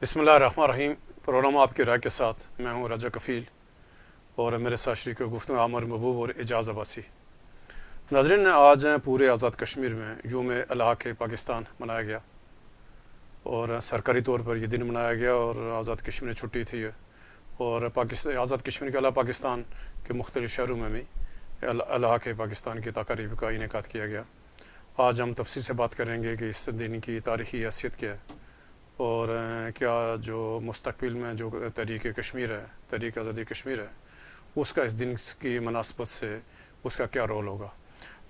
بسم اللہ الرحمن الرحیم۔ پروگرام آپ کی رائے کے ساتھ میں ہوں رجا کفیل اور میرے ساتھ شریک گفتگو عامر محبوب اور اعجاز عباسی۔ ناظرین، آج پورے آزاد کشمیر میں یوم الحاق پاکستان منایا گیا اور سرکاری طور پر یہ دن منایا گیا اور آزاد کشمیر میں چھٹی تھی اور آزاد کشمیر کے علاوہ پاکستان کے مختلف شہروں میں بھی الحاق پاکستان کی تقریب کا انعقاد کیا گیا۔ آج ہم تفصیل سے بات کریں گے کہ اس دن کی تاریخی حیثیت کیا ہے اور کیا جو مستقبل میں جو تحریک کشمیر ہے، تحریک آزادی کشمیر ہے، اس کا اس دن کی مناسبت سے اس کا کیا رول ہوگا۔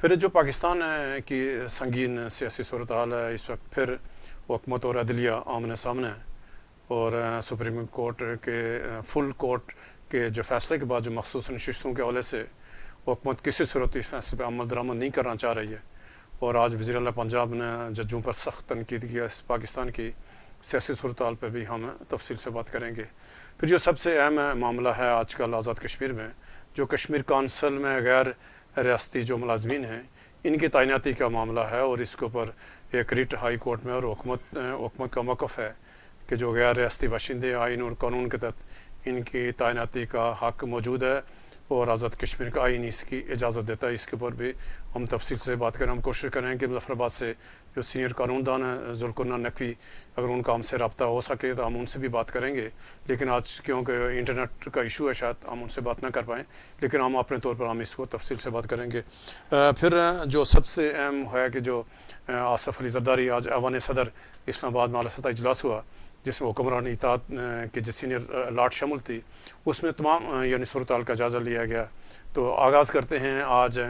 پھر جو پاکستان کی سنگین سیاسی صورتحال ہے، اس وقت پھر حکومت اور عدلیہ آمنے سامنے ہے اور سپریم کورٹ کے فل کورٹ کے جو فیصلے کے بعد جو مخصوص نشستوں کے حوالے سے حکومت کسی صورت اس فیصلے پہ عمل درآمد نہیں کرنا چاہ رہی ہے اور آج وزیر اعلیٰ پنجاب نے ججوں پر سخت تنقید کیا۔ اس پاکستان کی سیاسی صورتحال پہ بھی ہم تفصیل سے بات کریں گے۔ پھر جو سب سے اہم معاملہ ہے آج کل آزاد کشمیر میں، جو کشمیر کونسل میں غیر ریاستی جو ملازمین ہیں ان کی تعیناتی کا معاملہ ہے اور اس کے اوپر ایک ریٹ ہائی کورٹ میں اور حکومت کا موقف ہے کہ جو غیر ریاستی باشندے آئین اور قانون کے تحت ان کی تعیناتی کا حق موجود ہے اور آزاد کشمیر کا آئین اس کی اجازت دیتا ہے۔ اس کے اوپر بھی ہم تفصیل سے بات کریں۔ ہم کوشش کریں کہ مظفر آباد سے جو سینئر قانون دان ہیں ذوالقرنین نقوی، اگر ان کا ہم سے رابطہ ہو سکے تو ہم ان سے بھی بات کریں گے، لیکن آج کیونکہ انٹرنیٹ کا ایشو ہے شاید ہم ان سے بات نہ کر پائیں، لیکن ہم اپنے طور پر ہم اس کو تفصیل سے بات کریں گے۔ پھر جو سب سے اہم ہے کہ جو آصف علی زرداری آج ایوان صدر اسلام آباد میں اعلیٰ سطح اجلاس ہوا جس میں حکمران اطاعت کے جو سینئر لاٹ شامل تھی، اس میں تمام یعنی صورتحال کا جائزہ لیا گیا۔ تو آغاز کرتے ہیں آج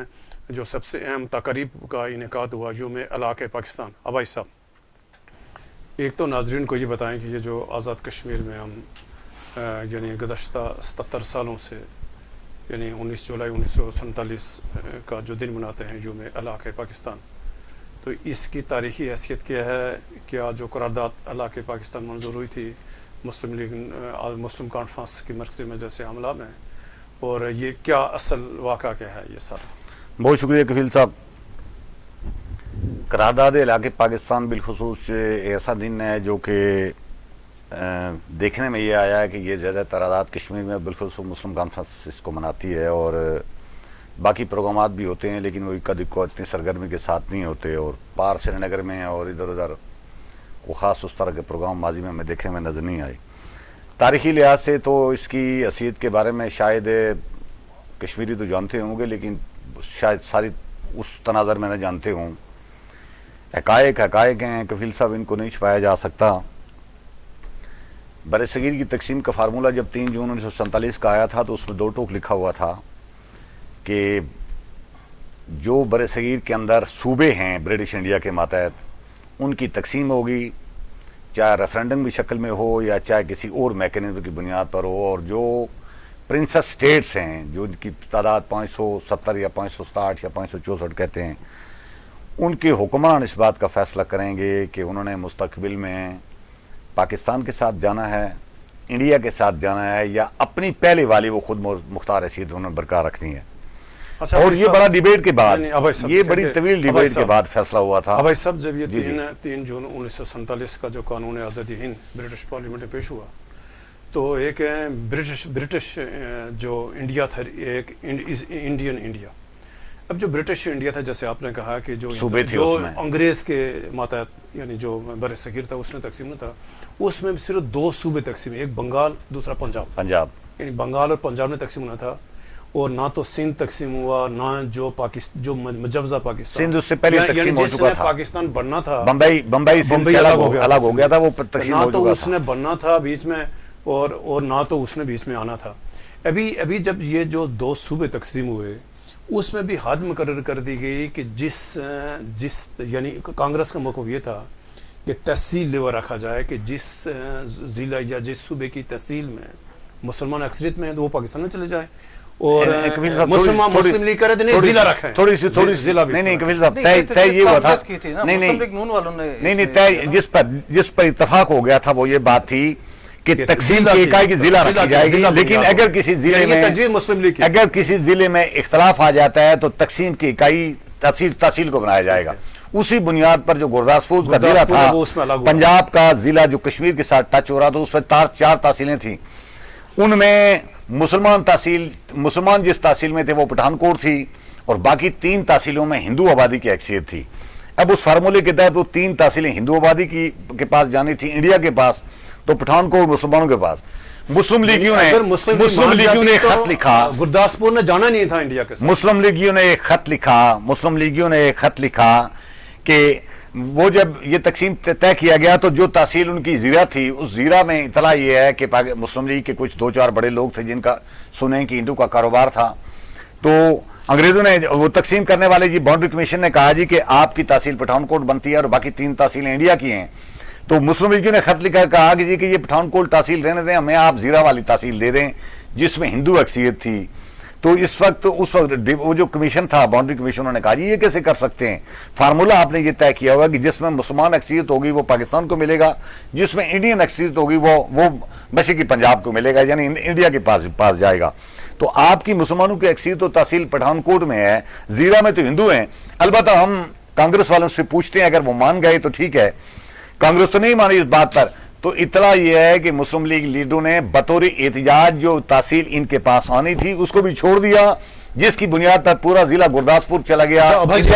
جو سب سے اہم تقریب کا انعقاد ہوا یوم الحاق پاکستان۔ ابائی صاحب، ایک تو ناظرین کو یہ بتائیں کہ یہ جو آزاد کشمیر میں ہم یعنی گزشتہ 77 سالوں سے یعنی 19 جولائی 1947 کا جو دن مناتے ہیں یوم الحاق پاکستان، تو اس کی تاریخی حیثیت کیا ہے؟ کیا جو قرارداد الحاق پاکستان منظور ہوئی تھی مسلم کانفرنس کی مرکزی مجلس عاملہ میں، اور یہ کیا اصل واقعہ کیا ہے یہ سارا؟ بہت شکریہ کفیل صاحب۔ قرارداد الحاق پاکستان بالخصوص ایسا دن ہے جو کہ دیکھنے میں یہ آیا ہے کہ یہ زیادہ تر آزاد کشمیر میں بالخصوص مسلم کانفرنس اس کو مناتی ہے اور باقی پروگرامات بھی ہوتے ہیں، لیکن وہ اکو اتنی سرگرمی کے ساتھ نہیں ہوتے اور پار سری نگر میں اور ادھر ادھر وہ خاص اس طرح کے پروگرام ماضی میں ہمیں دیکھنے میں نظر نہیں آئے۔ تاریخی لحاظ سے تو اس کی حیثیت کے بارے میں شاید کشمیری تو جانتے ہوں گے، لیکن شاید ساری اس تناظر میں نہ جانتے ہوں۔ حقائق ہیں کفیل صاحب، ان کو نہیں چھپایا جا سکتا۔ بر صغیر کی تقسیم کا فارمولہ جب 3 جون 1947 کا آیا تھا تو اس میں 2 ٹوک لکھا ہوا تھا کہ جو بر صغیر کے اندر صوبے ہیں برٹش انڈیا کے ماتحت ان کی تقسیم ہوگی، چاہے ریفرنڈم کی شکل میں ہو یا چاہے کسی اور میکینزم کی بنیاد پر ہو، اور جو پرنسس سٹیٹس ہیں جو ان کی تعداد 570 یا 567 یا 564 کہتے ہیں، ان کے حکمران اس بات کا فیصلہ کریں گے کہ انہوں نے مستقبل میں پاکستان کے ساتھ جانا ہے، انڈیا کے ساتھ جانا ہے، یا اپنی پہلے والی وہ خود مختار حیثیت انہوں نے برقرار رکھنی ہے۔ اور یہ بڑا ڈیبیٹ کے بعد، یہ بڑی طویل ڈیبیٹ کے بعد فیصلہ ہوا تھا۔ ابائی صاحب، جب یہ 3 جون 1947 کا جو قانون آزادی ہند برٹش پارلیمنٹ میں پیش ہوا تو ایک برٹش جو انڈیا تھا، ایک انڈین انڈیا۔ اب جو برٹش انڈیا تھا، جیسے آپ نے کہا کہ جو انگریز کے ماتحت یعنی جو بر صغیر تھا اس نے تقسیم نہ تھا، اس میں صرف 2 صوبے تقسیم، ایک بنگال دوسرا پنجاب، یعنی بنگال اور پنجاب نے تقسیم ہونا تھا، اور نہ تو سندھ تقسیم ہوا، نہ جو مجوزہ پاکستان، سندھ اس سے پہلے تقسیم ہو چکا تھا، پاکستان بننا تھا، بمبئی الگ ہو گیا تھا، وہ تقسیم ہو چکا تھا، نہ تو اس نے بننا تھا بیچ میں اور نہ تو اس نے بیچ میں آنا تھا۔ ابھی جب یہ جو 2 صوبے تقسیم ہوئے اس میں بھی حد مقرر کر دی گئی کہ جس یعنی کانگریس کا موقف یہ تھا کہ تحصیل لیوا رکھا جائے کہ جس ضلع یا جس صوبے کی تحصیل میں مسلمان اکثریت میں ہے تو وہ پاکستان میں چلے جائے، اور مسلم لیگ کرے تو نہیں ضلع رکھیں، تھوڑی سی نہیں کفیل صاحب، طے یہ ہوا تھا، نہیں جس پر اتفاق ہو گیا تھا وہ یہ بات تھی کہ تقسیم کی اکائی کی ضلع رکھی جائے گی، لیکن اگر کسی ضلع میں اختلاف آ جاتا ہے تو تقسیم کی اکائی تحصیل کو بنایا جائے گا۔ اسی بنیاد پر جو گرداسپور کا ضلع تھا، پنجاب کا ضلع جو کشمیر کے ساتھ ٹچ ہو رہا تھا، اس پہ 4 تحصیلیں تھیں، ان میں مسلمان جس تحصیل میں تھے وہ پٹھان کوٹ تھی، اور باقی 3 تحصیلوں میں ہندو آبادی کی حیثیت تھی۔ اب اس فارمولے کے تحت وہ 3 تحصیلیں ہندو آبادی کے پاس جانی تھی، انڈیا کے پاس، تو پٹھان کوٹ مسلمانوں کے پاس۔ مسلم لیگیوں نے ایک خط لکھا، گرداسپور نے جانا نہیں تھا انڈیا کے ساتھ۔ مسلم لیگیوں نے ایک خط لکھا کہ وہ جب یہ تقسیم طے کیا گیا تو جو تحصیل ان کی زیرہ تھی، اس زیرہ میں اطلاع یہ ہے کہ مسلم لیگ کے کچھ 2-4 بڑے لوگ تھے جن کا سنیں کہ ہندو کا کاروبار تھا، تو انگریزوں نے وہ تقسیم کرنے والے جی باؤنڈری کمیشن نے کہا جی کہ آپ کی تحصیل پٹھان کوٹ بنتی ہے اور باقی 3 تحصیلیں انڈیا کی ہیں، تو مسلم لیگیوں نے خط لکھا کہا کہ جی کہ یہ پٹھان کوٹ تحصیل رہنے دیں، ہمیں آپ زیرہ والی تحصیل دے دیں جس میں ہندو اکثریت تھی۔ تو اس وقت وہ جو کمیشن تھا، باؤنڈری کمیشن، انہوں نے کہا جی یہ کیسے کر سکتے ہیں، فارمولہ آپ نے یہ طے کیا ہوگا کہ جس میں مسلمان اکثریت ہوگی وہ پاکستان کو ملے گا، جس میں انڈین اکثریت ہوگی وہ مشرقی پنجاب کو ملے گا، یعنی انڈیا کے پاس جائے گا۔ تو آپ کی مسلمانوں کی اکثریت و تحصیل پٹھان کوٹ میں ہے، زیرہ میں تو ہندو ہیں۔ البتہ ہم کانگریس والوں سے پوچھتے ہیں، اگر وہ مان گئے تو ٹھیک ہے، کانگریس تو نہیں مانی اس بات پر، تو اطلاع یہ ہے کہ مسلم لیگ لیڈروں نے بطور احتجاج جو تحصیل ان کے پاس آنی تھی اس کو بھی چھوڑ دیا، جس کی بنیاد پر پورا ضلع گرداسپور چلا گیا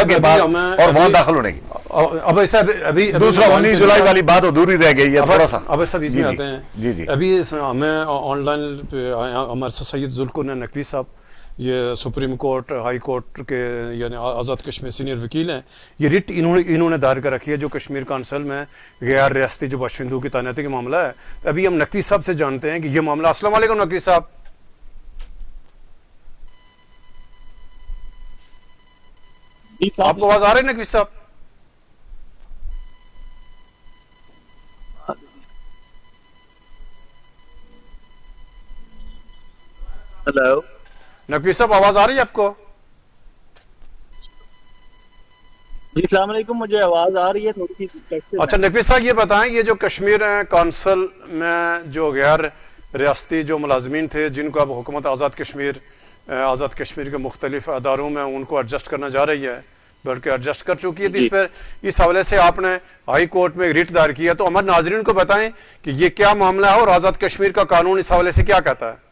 کے بعد اور وہاں داخل ہونے کی۔ اب ایسا ابھی دوسرا 19 جولائی والی بات ادھوری رہ گئی ہے تھوڑا سا۔ اب ایسا بیچ میں آتے ہیں، ابھی ہمیں آن لائن پہ ہمارے سید ذوالقرنین نقوی صاحب، یہ سپریم کورٹ ہائی کورٹ کے یعنی آزاد کشمیر سینئر وکیل ہیں، یہ ریٹ انہوں نے دائر کر رکھی ہے جو کشمیر کونسل میں غیر ریاستی جو باشندوں کی تعیناتی کا معاملہ ہے۔ ابھی ہم نقوی صاحب سے جانتے ہیں کہ یہ معاملہ۔ السلام علیکم نقوی صاحب۔ آپ کو آواز آ رہی ہے نقوی صاحب؟ ہیلو نقوی صاحب آواز آ رہی ہے آپ کو؟ جی السلام علیکم، مجھے آواز آ رہی ہے تھوڑی سی۔ اچھا نقوی صاحب یہ بتائیں، یہ جو کشمیر کونسل میں جو غیر ریاستی جو ملازمین تھے جن کو اب حکومت آزاد کشمیر کے مختلف اداروں میں ان کو ایڈجسٹ کرنا جا رہی ہے، بلکہ ایڈجسٹ کر چکی ہے، اس پر اس حوالے سے آپ نے ہائی کورٹ میں ریٹ دائر کیا، تو ہمارے ناظرین کو بتائیں کہ یہ کیا معاملہ ہے اور آزاد کشمیر کا قانون اس حوالے سے کیا کہتا ہے؟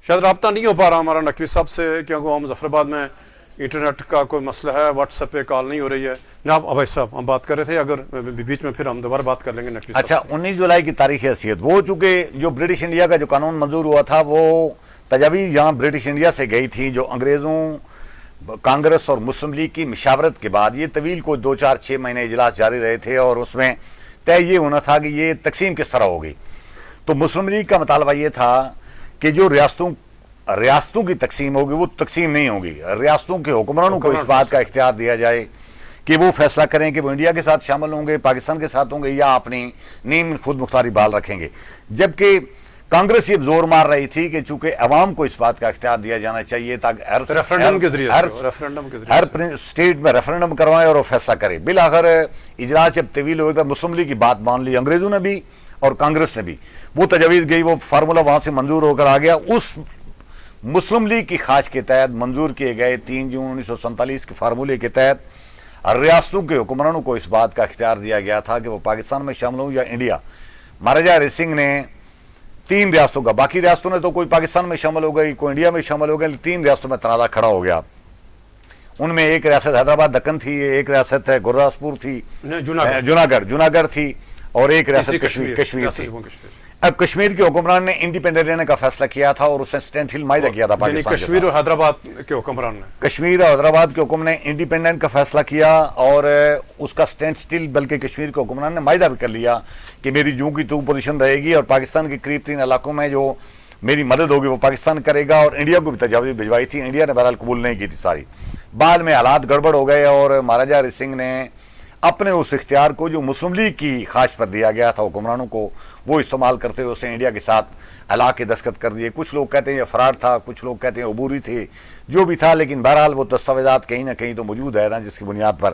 شاید رابطہ نہیں ہو پا رہا ہمارا نقوی صاحب سے، کیونکہ وہ مظفر آباد میں انٹرنیٹ کا کوئی مسئلہ ہے، واٹس ایپ پہ کال نہیں ہو رہی ہے۔ جناب ابھائی صاحب ہم بات کر رہے تھے، اگر بیچ میں پھر ہم دوبارہ بات کر لیں گے نقوی صاحب۔ اچھا 19 جولائی کی تاریخ حیثیت، وہ چونکہ جو برٹش انڈیا کا جو قانون منظور ہوا تھا وہ تجاویز یہاں برٹش انڈیا سے گئی تھی، جو انگریزوں، کانگریس اور مسلم لیگ کی مشاورت کے بعد یہ طویل کوئی 2-4-6 مہینے اجلاس جاری رہے تھے، اور اس میں طے یہ ہونا تھا کہ یہ تقسیم کس طرح ہوگی۔ تو مسلم لیگ کا مطالبہ یہ تھا کہ جو ریاستوں کی تقسیم ہوگی وہ تقسیم نہیں ہوگی، ریاستوں کے حکمرانوں کو اس بات کا اختیار دیا جائے کہ وہ فیصلہ کریں کہ وہ انڈیا کے ساتھ شامل ہوں گے، پاکستان کے ساتھ ہوں گے، یا اپنی نیم خود مختاری بحال رکھیں گے۔ جبکہ کانگریس یہ زور مار رہی تھی کہ چونکہ عوام کو اس بات کا اختیار دیا جانا چاہیے تاکہ ریفرنڈم کے ذریعے ہر اسٹیٹ میں ریفرنڈم کروائیں اور وہ فیصلہ کرے۔ بالآخر اجلاس جب طویل ہو گیا، مسلم لیگ کی بات مان لی انگریزوں نے بھی اور کانگریس نے بھی، وہ تجویز گئی، وہ فارمولہ وہاں سے منظور ہو کر آ گیا۔ اس مسلم لیگ کی خواہش کے تحت منظور کیے گئے 3 جون 1947 کے فارمولے کے تحت ریاستوں کے حکمرانوں کو اس بات کا اختیار دیا گیا تھا کہ وہ پاکستان میں شامل ہوں یا انڈیا۔ مہاراجہ ہری سنگھ نے 3 ریاستوں کا، باقی ریاستوں نے تو کوئی پاکستان میں شامل ہو گئی، کوئی انڈیا میں شامل ہو گئی، 3 ریاستوں میں تنازع کھڑا ہو گیا۔ ان میں ایک ریاست حیدرآباد دکن تھی، ایک ریاست گرداسپور تھی، جوناگڑھ تھی، اور ایک ریاست کشمیر تھی۔ اب کشمیر کے حکمران نے انڈیپینڈنٹ رہنے کا فیصلہ کیا تھا اور اس نے اسٹینٹ ہل معاہدہ کیا تھا پاکستان کے ساتھ۔ کشمیر اور حیدرآباد کے حکمران نے کشمیر اور حیدرآباد کے حکم نے انڈیپینڈنٹ کا فیصلہ کیا، اور اس کا اسٹینڈ سٹل بلکہ کشمیر کے حکمران نے معاہدہ بھی کر لیا کہ میری جو کی تو پوزیشن رہے گی، اور پاکستان کے قریب 3 علاقوں میں جو میری مدد ہوگی وہ پاکستان کرے گا، اور انڈیا کو بھی تجاویز بھجوائی تھی، انڈیا نے بہرحال قبول نہیں کی تھی ساری۔ بعد میں حالات گڑبڑ ہو گئے اور مہاراجہ ہری سنگھ نے اپنے اس اختیار کو جو مسلم لیگ کی خواہش پر دیا گیا تھا حکمرانوں کو، وہ استعمال کرتے ہوئے اسے انڈیا کے ساتھ علاقے دستخط کر دیے۔ کچھ لوگ کہتے ہیں یہ فراڈ تھا، کچھ لوگ کہتے ہیں عبوری تھے، جو بھی تھا، لیکن بہرحال وہ دستاویزات کہیں نہ کہیں تو موجود ہے نا، جس کی بنیاد پر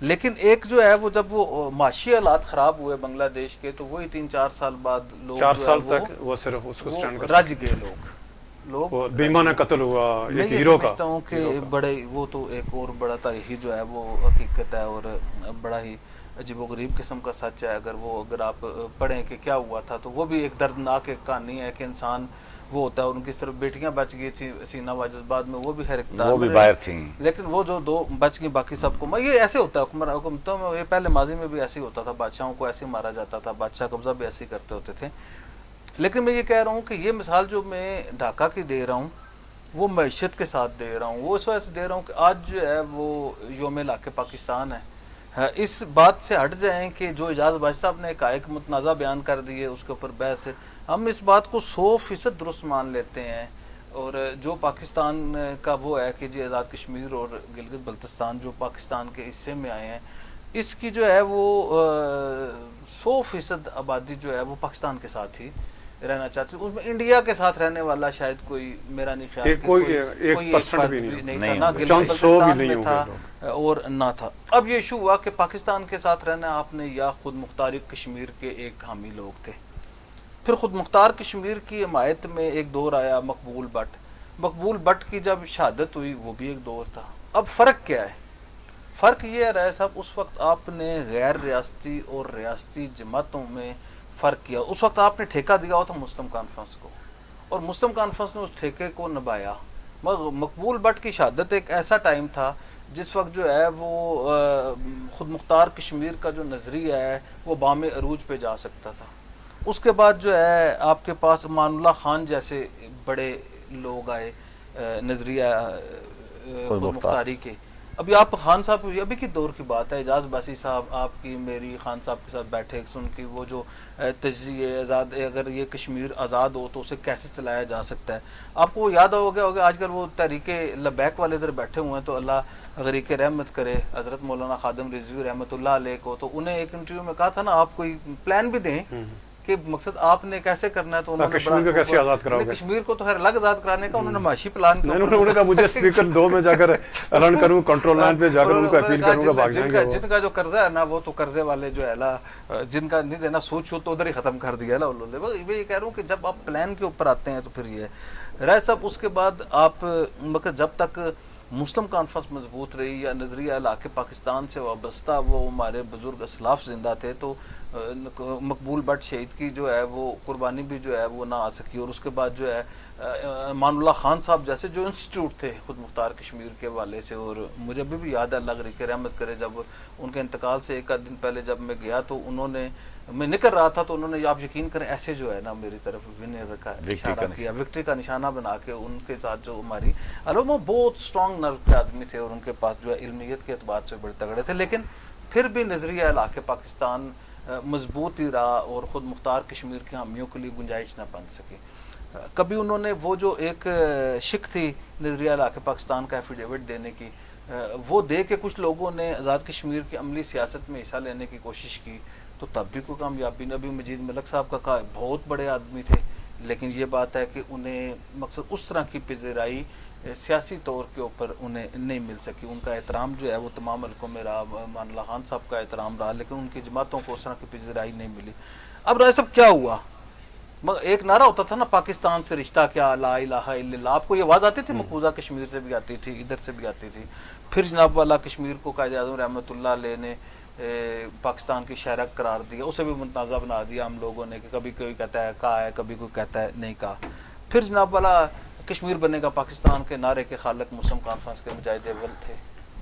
لیکن ایک جو ہے وہ جب وہ معاشی حالات خراب ہوئے بنگلہ دیش کے تو وہی 3-4 سال بعد لوگ 4 جو ہے سال وہ تک وہ صرف اس کو سٹینڈ کر رج سکتے گئے لوگ وہ بیمانہ قتل ہوا میں ایک یہ ہیرو کا سمجھتا ہوں کہ بڑے وہ تو ایک اور بڑا تاریخی جو ہے وہ حقیقت ہے اور بڑا ہی عجیب و غریب قسم کا سچ ہے. اگر آپ پڑھیں کہ کیا ہوا تھا تو وہ بھی ایک دردناک ایک کہانی ہے کہ انسان وہ ہوتا ہے. ان کی صرف بیٹیاں بچ گئی تھیں سینا واجد میں, وہ بھی خیر اقتدار وہ بھی میں باہر تھیں, لیکن وہ جو 2 بچ گئی باقی سب کو. یہ ایسے ہوتا ہے حکومتوں میں, یہ پہلے ماضی میں بھی ایسے ہی ہوتا تھا, بادشاہوں کو ایسے ہی مارا جاتا تھا, بادشاہ قبضہ بھی ایسے ہی کرتے ہوتے تھے. لیکن میں یہ کہہ رہا ہوں کہ یہ مثال جو میں ڈھاکہ کی دے رہا ہوں وہ معیشت کے ساتھ دے رہا ہوں, وہ اس وجہ سے دے رہا ہوں کہ آج جو ہے وہ یوم علاقے پاکستان ہے. اس بات سے ہٹ جائیں کہ جو اعجاز باشا صاحب نے ایک متنازع بیان کر دیے اس کے اوپر بحث ہے, ہم اس بات کو 100% درست مان لیتے ہیں. اور جو پاکستان کا وہ ہے کہ جی آزاد کشمیر اور گلگت بلتستان جو پاکستان کے حصے میں آئے ہیں, اس کی جو ہے وہ 100% آبادی جو ہے وہ پاکستان کے ساتھ ہی رہنا چاہتے ہیں. اس میں انڈیا کے ساتھ رہنے والا شاید کوئی میرا نہیں خیال کہ کوئی کوئی 1% فرد بھی نہیں تھا, نہ گلگت چند سو بھی بلتستان نہیں میں ہوں تھا گے اور نہ تھا. اب یہ ایشو ہوا کہ پاکستان کے ساتھ رہنا آپ نے یا خود مختار کشمیر کے ایک حامی لوگ تھے. پھر خود مختار کشمیر کی حمایت میں ایک دور آیا مقبول بٹ کی جب شہادت ہوئی وہ بھی ایک دور تھا. اب فرق کیا ہے؟ فرق یہ ہے رائے صاحب, اس وقت آپ نے غیر ریاستی اور ریاستی جماعتوں میں فرق کیا. اس وقت آپ نے ٹھیکہ دیا ہوا تھا مسلم کانفرنس کو اور مسلم کانفرنس نے اس ٹھیکے کو نبھایا. مقبول بٹ کی شہادت ایک ایسا ٹائم تھا جس وقت جو ہے وہ خود مختار کشمیر کا جو نظریہ ہے وہ بام عروج پہ جا سکتا تھا. اس کے بعد جو ہے آپ کے پاس امان اللہ خان جیسے بڑے لوگ آئے نظریہ خود مختاری کے. ابھی آپ خان صاحب ابھی کی دور کی بات ہے, اعجاز باسی صاحب آپ کی میری خان صاحب کے ساتھ بیٹھے سن کی وہ جو تجزیے آزاد, اگر یہ کشمیر آزاد ہو تو اسے کیسے چلایا جا سکتا ہے. آپ کو وہ یاد ہوگا آج کل وہ تحریک لبیک والے ادھر بیٹھے ہوئے ہیں تو اللہ غریق رحمت کرے حضرت مولانا خادم رضوی رحمۃ اللہ علیہ کو, تو انہیں ایک انٹرویو میں کہا تھا نا آپ کوئی پلان بھی دیں کہ مقصد آپ نے کیسے کرنا ہے, تو انہوں نے کشمیر کو کیسے آزاد کراؤ گے, کشمیر کو تو خیر الگ آزاد کرانے کا انہوں نے معاشی پلان کیا. انہوں نے کہا مجھے اسپیکر 2 میں جا کر اعلان کروں, کنٹرول لائن پہ جا کر ان کو اپیل کروں گا, بھاگ جائیں گے. جن کا جو قرضہ ہے نا وہ تو قرضے والے جو ہے جن کا نہیں دینا سوچ تو ادھر ہی ختم کر دیا نا انہوں نے. میں یہ کہہ رہا ہوں کہ جب آپ پلان کے اوپر آتے ہیں تو پھر یہ رائے صاحب اس کے بعد آپ جب تک مسلم کانفرنس مضبوط رہی یا نظریہ علاقے پاکستان سے وابستہ وہ ہمارے بزرگ اسلاف زندہ تھے تو مقبول بٹ شہید کی جو ہے وہ قربانی بھی جو ہے وہ نہ آ سکی. اور اس کے بعد جو ہے امان اللہ خان صاحب جیسے جو انسٹیٹیوٹ تھے خود مختار کشمیر کے حوالے سے, اور مجھے ابھی بھی یاد ہے اللہ غریق رحمت کرے جب ان کے انتقال سے 1 دن پہلے جب میں گیا تو انہوں نے, میں نکل رہا تھا تو انہوں نے آپ یقین کریں ایسے جو ہے نا میری طرف ونر کا اشارہ کیا, وکٹری کا نشانہ بنا کے. ان کے ساتھ جو ہماری وہ بہت اسٹرانگ نرو کے آدمی تھے اور ان کے پاس جو ہے علمیت کے اعتبار سے بڑے تگڑے تھے, لیکن پھر بھی نظریہ علاقے پاکستان مضبوط ہی رہا اور خود مختار کشمیر کے حامیوں کے لیے گنجائش نہ بن سکی. کبھی انہوں نے وہ جو ایک شک تھی نظریہ علاقے پاکستان کا ایفیڈیوٹ دینے کی, وہ دے کے کچھ لوگوں نے آزاد کشمیر کی عملی سیاست میں حصہ لینے کی کوشش کی تو تب بھی کوئی کامیابی نہیں. ابھی مجید ملک صاحب کا کہا بہت بڑے آدمی تھے, لیکن یہ بات ہے کہ انہیں مقصد اس طرح کی پذیرائی سیاسی طور کے اوپر انہیں نہیں مل سکی. ان کا احترام جو ہے وہ تمام حلقوں میں رہا, امان اللہ خان صاحب کا احترام رہا, لیکن ان کی جماعتوں کو اس طرح کی پذیرائی نہیں ملی. اب رائے صاحب کیا ہوا, ایک نعرہ ہوتا تھا نا پاکستان سے رشتہ کیا لا الہ الا اللہ, آپ کو یہ آواز آتی تھی مقبوضہ کشمیر سے بھی آتی تھی ادھر سے بھی آتی تھی. پھر جناب والا کشمیر کو قائد اعظم رحمۃ اللہ علیہ نے پاکستان کی شہرک قرار دیا, اسے بھی متنازع بنا دیا ہم لوگوں نے کہ کبھی کوئی کہتا ہے کہا ہے کبھی کوئی کہتا ہے نہیں کہا. پھر جناب والا کشمیر بنے گا پاکستان کے نعرے کے خالق مسلم کانفرنس کے مجاہد اول تھے.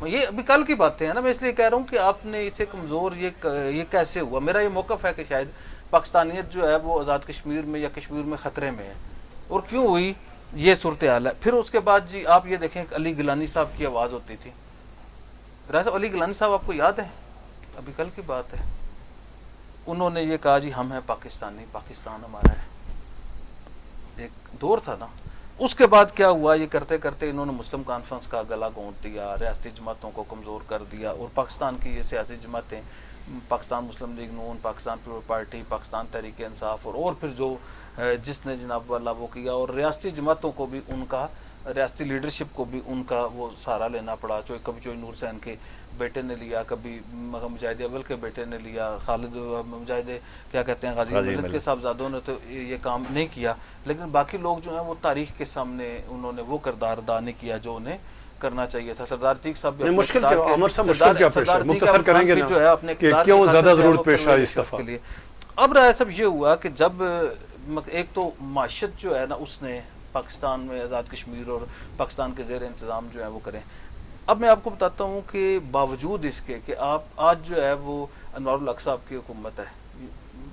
یہ ابھی کل کی باتیں ہیں نا, میں اس لیے کہہ رہا ہوں کہ آپ نے اسے کمزور یہ کیسے ہوا. میرا یہ موقف ہے کہ شاید پاکستانیت جو ہے وہ آزاد کشمیر میں یا کشمیر میں خطرے میں ہے, اور کیوں ہوئی یہ صورتحال ہے. پھر اس کے بعد جی آپ یہ دیکھیں علی گیلانی صاحب کی آواز ہوتی تھی. علی گیلانی صاحب آپ کو یاد ہے, ابھی کل کی بات ہے, انہوں نے یہ کہا جی ہم ہیں پاکستانی, پاکستان ہمارا ہے. ایک دور تھا نا. اس کے بعد کیا ہوا, یہ کرتے کرتے انہوں نے مسلم کانفرنس کا گلا گھونٹ دیا, ریاستی جماعتوں کو کمزور کر دیا, اور پاکستان کی یہ سیاسی جماعتیں پاکستان مسلم لیگ نون, پاکستان پیپل پارٹی, پاکستان تحریک انصاف اور پھر جو جس نے جناب والا وہ کیا, اور ریاستی جماعتوں کو بھی ان کا ریاستی لیڈرشپ کو بھی ان کا وہ سہارا لینا پڑا. کبھی چوئی نور حسین کے بیٹے نے لیا, کبھی مجاہد اول کے بیٹے نے لیا, خالد مجاہد کیا کہتے ہیں غازی ملت کے صاحبزادوں نے تو یہ کام نہیں کیا, لیکن باقی لوگ جو ہیں وہ تاریخ کے سامنے انہوں نے وہ کردار ادا نہیں کیا جو انہیں کرنا چاہیے تھا. سردار تیغ صاحب بھی مشکل کیا عمر صاحب مشکل کیا پیش ہے, مختصر کریں گے نا جو ہے اپنے کہ کیوں زیادہ ضرورت پیش آئی اس دفعہ. اب رائے صاحب یہ ہوا کہ جب ایک تو معاشت جو ہے نا اس نے پاکستان میں آزاد کشمیر اور پاکستان کے زیر انتظام جو ہے وہ کریں. اب میں آپ کو بتاتا ہوں کہ باوجود اس کے کہ آپ آج جو ہے وہ انوار الحق صاحب کی حکومت ہے,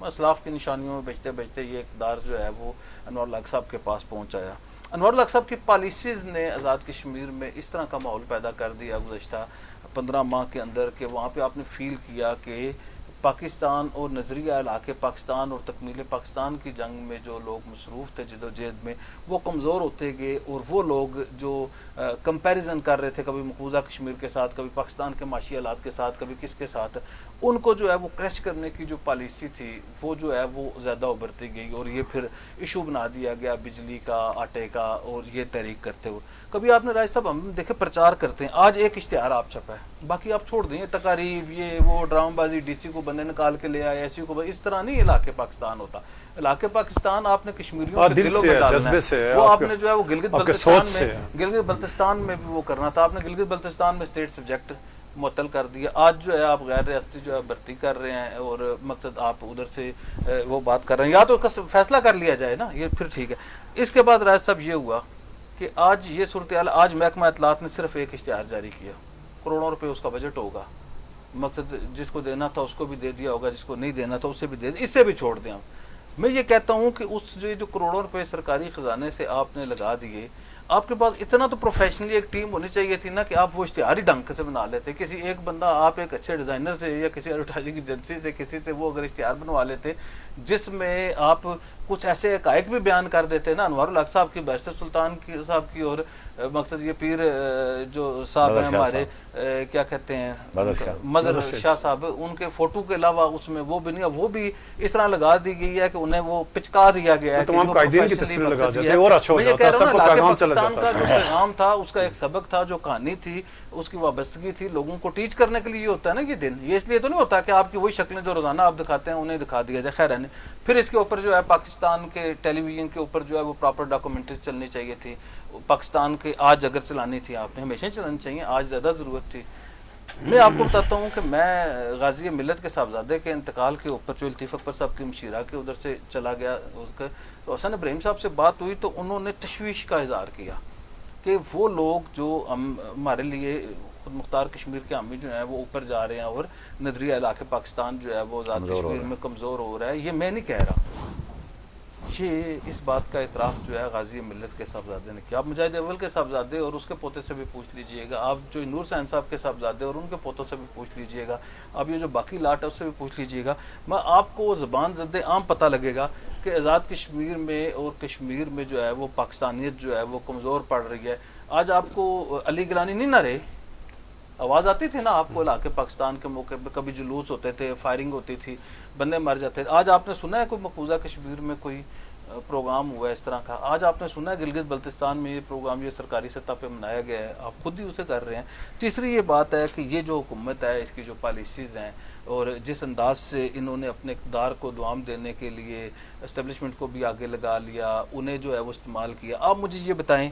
اسلاف کی نشانیوں میں بیچتے بیچتے یہ اقتدار جو ہے وہ انوار الحق صاحب کے پاس پہنچ آیا. انوار الحق صاحب کی پالیسیز نے آزاد کشمیر میں اس طرح کا ماحول پیدا کر دیا گزشتہ 15 ماہ کے اندر کہ وہاں پہ آپ نے فیل کیا کہ پاکستان اور نظریہ علاقے پاکستان اور تکمیل پاکستان کی جنگ میں جو لوگ مصروف تھے جد و جہد میں وہ کمزور ہوتے گئے, اور وہ لوگ جو کمپیریزن کر رہے تھے کبھی مقبوضہ کشمیر کے ساتھ, کبھی پاکستان کے معاشی حالات کے ساتھ, کبھی کس کے ساتھ, ان کو جو ہے وہ کریش کرنے کی جو پالیسی تھی وہ جو ہے وہ زیادہ ابھرتی گئی, اور یہ پھر ایشو بنا دیا گیا بجلی کا, آٹے کا, اور یہ تحریک کرتے ہوئے. کبھی آپ نے رائے صاحب ہم دیکھے پرچار کرتے ہیں, آج ایک اشتہار آپ چھپا ہے, باقی آپ چھوڑ دیں تقاریب یہ وہ ڈرامہ بازی, ڈی سی کو بندے نکال کے لے آئے, ایسی کو اس طرح نہیں علاقے پاکستان ہوتا. علاقے پاکستان آپ نے کشمیریوں کے دلوں میں ڈالنا ہے, وہ آپ نے جو ہے وہ گلگت بلتستان میں بھی وہ کرنا تھا. آپ نے گلگت بلتستان میں اسٹیٹ سبجیکٹ معطل کر دیا. آج جو ہے آپ غیر ریاستی جو ہے بھرتی کر رہے ہیں, اور مقصد آپ ادھر سے وہ بات کر رہے ہیں, یا تو اس کا فیصلہ کر لیا جائے نا, یہ پھر ٹھیک ہے. اس کے بعد راج صاحب یہ ہوا کہ آج یہ صورتحال, آج محکمہ اطلاعات نے صرف ایک اشتہار جاری کیا, کروڑوں روپے اس کا بجٹ ہوگا, مقصد جس کو دینا تھا اس کو بھی دے دیا ہوگا, جس کو نہیں دینا تھا اسے بھی دے دیا, اس سے بھی چھوڑ دیں. میں یہ کہتا ہوں کہ اس جو کروڑوں روپے سرکاری خزانے سے آپ نے لگا دیے, آپ کے پاس اتنا تو پروفیشنلی ایک ٹیم ہونی چاہیے تھی نا کہ آپ وہ اشتہاری ڈھنگ سے بنا لیتے. کسی ایک بندہ, آپ ایک اچھے ڈیزائنر سے یا کسی ایڈورٹائزنگ ایجنسی سے کسی سے وہ اگر اشتہار بنوا لیتے جس میں آپ کچھ ایسے حقائق بھی بیان کر دیتے نا, انوار الحق صاحب کی, بیرسٹر سلطان کی صاحب کی, اور مقصد یہ پیر جو صاحب ہیں ہمارے کیا کہتے ہیں مظہر شاہ صاحب, ان کے فوٹو کے علاوہ اس میں وہ بھی نہیں, وہ بھی اس طرح لگا دی گئی ہے کہ انہیں وہ پچکا دیا گیا ہے. تمام قائدین کی تصویر لگا جاتی ہے اور اچھا ہو جاتا ہے, سب کو پیغام چلا جاتا ہے. جو پیغام تھا اس کا ایک سبق تھا, جو کہانی تھی اس کی وابستگی تھی, لوگوں کو ٹیچ کرنے کے لیے یہ ہوتا ہے نا یہ دن. یہ اس لیے تو نہیں ہوتا کہ آپ کی وہی شکلیں جو روزانہ آپ دکھاتے ہیں انہیں دکھا دیا جائے. خیر ہے نہیں. پھر اس کے اوپر جو ہے پاکستان کے ٹیلی ویژن کے اوپر جو ہے وہ پراپر ڈاکومنٹریز چلنی چاہیے تھی. پاکستان کے آج اگر چلانی تھی آپ نے, ہمیشہ چلانی چاہیے, آج زیادہ ضرورت تھی. میں آپ کو بتاتا ہوں کہ میں غازی ملت کے صاحبزادے کے انتقال کے اوپر جو لطیف اکبر صاحب کی مشیرہ کے ادھر سے چلا گیا, اس کا تو حسن ابراہیم صاحب سے بات ہوئی تو انہوں نے تشویش کا اظہار کیا کہ وہ لوگ جو ہمارے لیے خود مختار کشمیر کے حامی جو ہیں وہ اوپر جا رہے ہیں, اور نظریہ علاقے پاکستان جو ہے وہ آزاد کشمیر میں کمزور ہو رہا ہے. یہ میں نہیں کہہ رہا, یہ اس بات کا اعتراف جو ہے غازی ملت کے صاحبزادے نے کیا. آپ مجاہد اول کے صاحبزادے اور اس کے پوتے سے بھی پوچھ لیجئے گا, آپ جو نور حسین صاحب کے صاحبزادے اور ان کے پوتوں سے بھی پوچھ لیجئے گا, آپ یہ جو باقی لاٹ ہے اس سے بھی پوچھ لیجئے گا. میں آپ کو زبان زد عام پتہ لگے گا کہ آزاد کشمیر میں اور کشمیر میں جو ہے وہ پاکستانیت جو ہے وہ کمزور پڑ رہی ہے. آج آپ کو علی گیلانی نہیں نہ رہے, آواز آتی تھی نا آپ کو علاقے پاکستان کے موقع پہ, کبھی جلوس ہوتے تھے, فائرنگ ہوتی تھی, بندے مر جاتے تھے. آج آپ نے سنا ہے کوئی مقبوضہ کشمیر میں کوئی پروگرام ہوا ہے اس طرح کا؟ آج آپ نے سنا ہے گلگت بلتستان میں یہ پروگرام یہ سرکاری سطح پہ منایا گیا ہے؟ آپ خود ہی اسے کر رہے ہیں. تیسری یہ بات ہے کہ یہ جو حکومت ہے, اس کی جو پالیسیز ہیں اور جس انداز سے انہوں نے اپنے اقتدار کو دوام دینے کے لیے اسٹیبلشمنٹ کو بھی آگے لگا لیا, انہیں جو ہے وہ استعمال کیا. آپ مجھے یہ بتائیں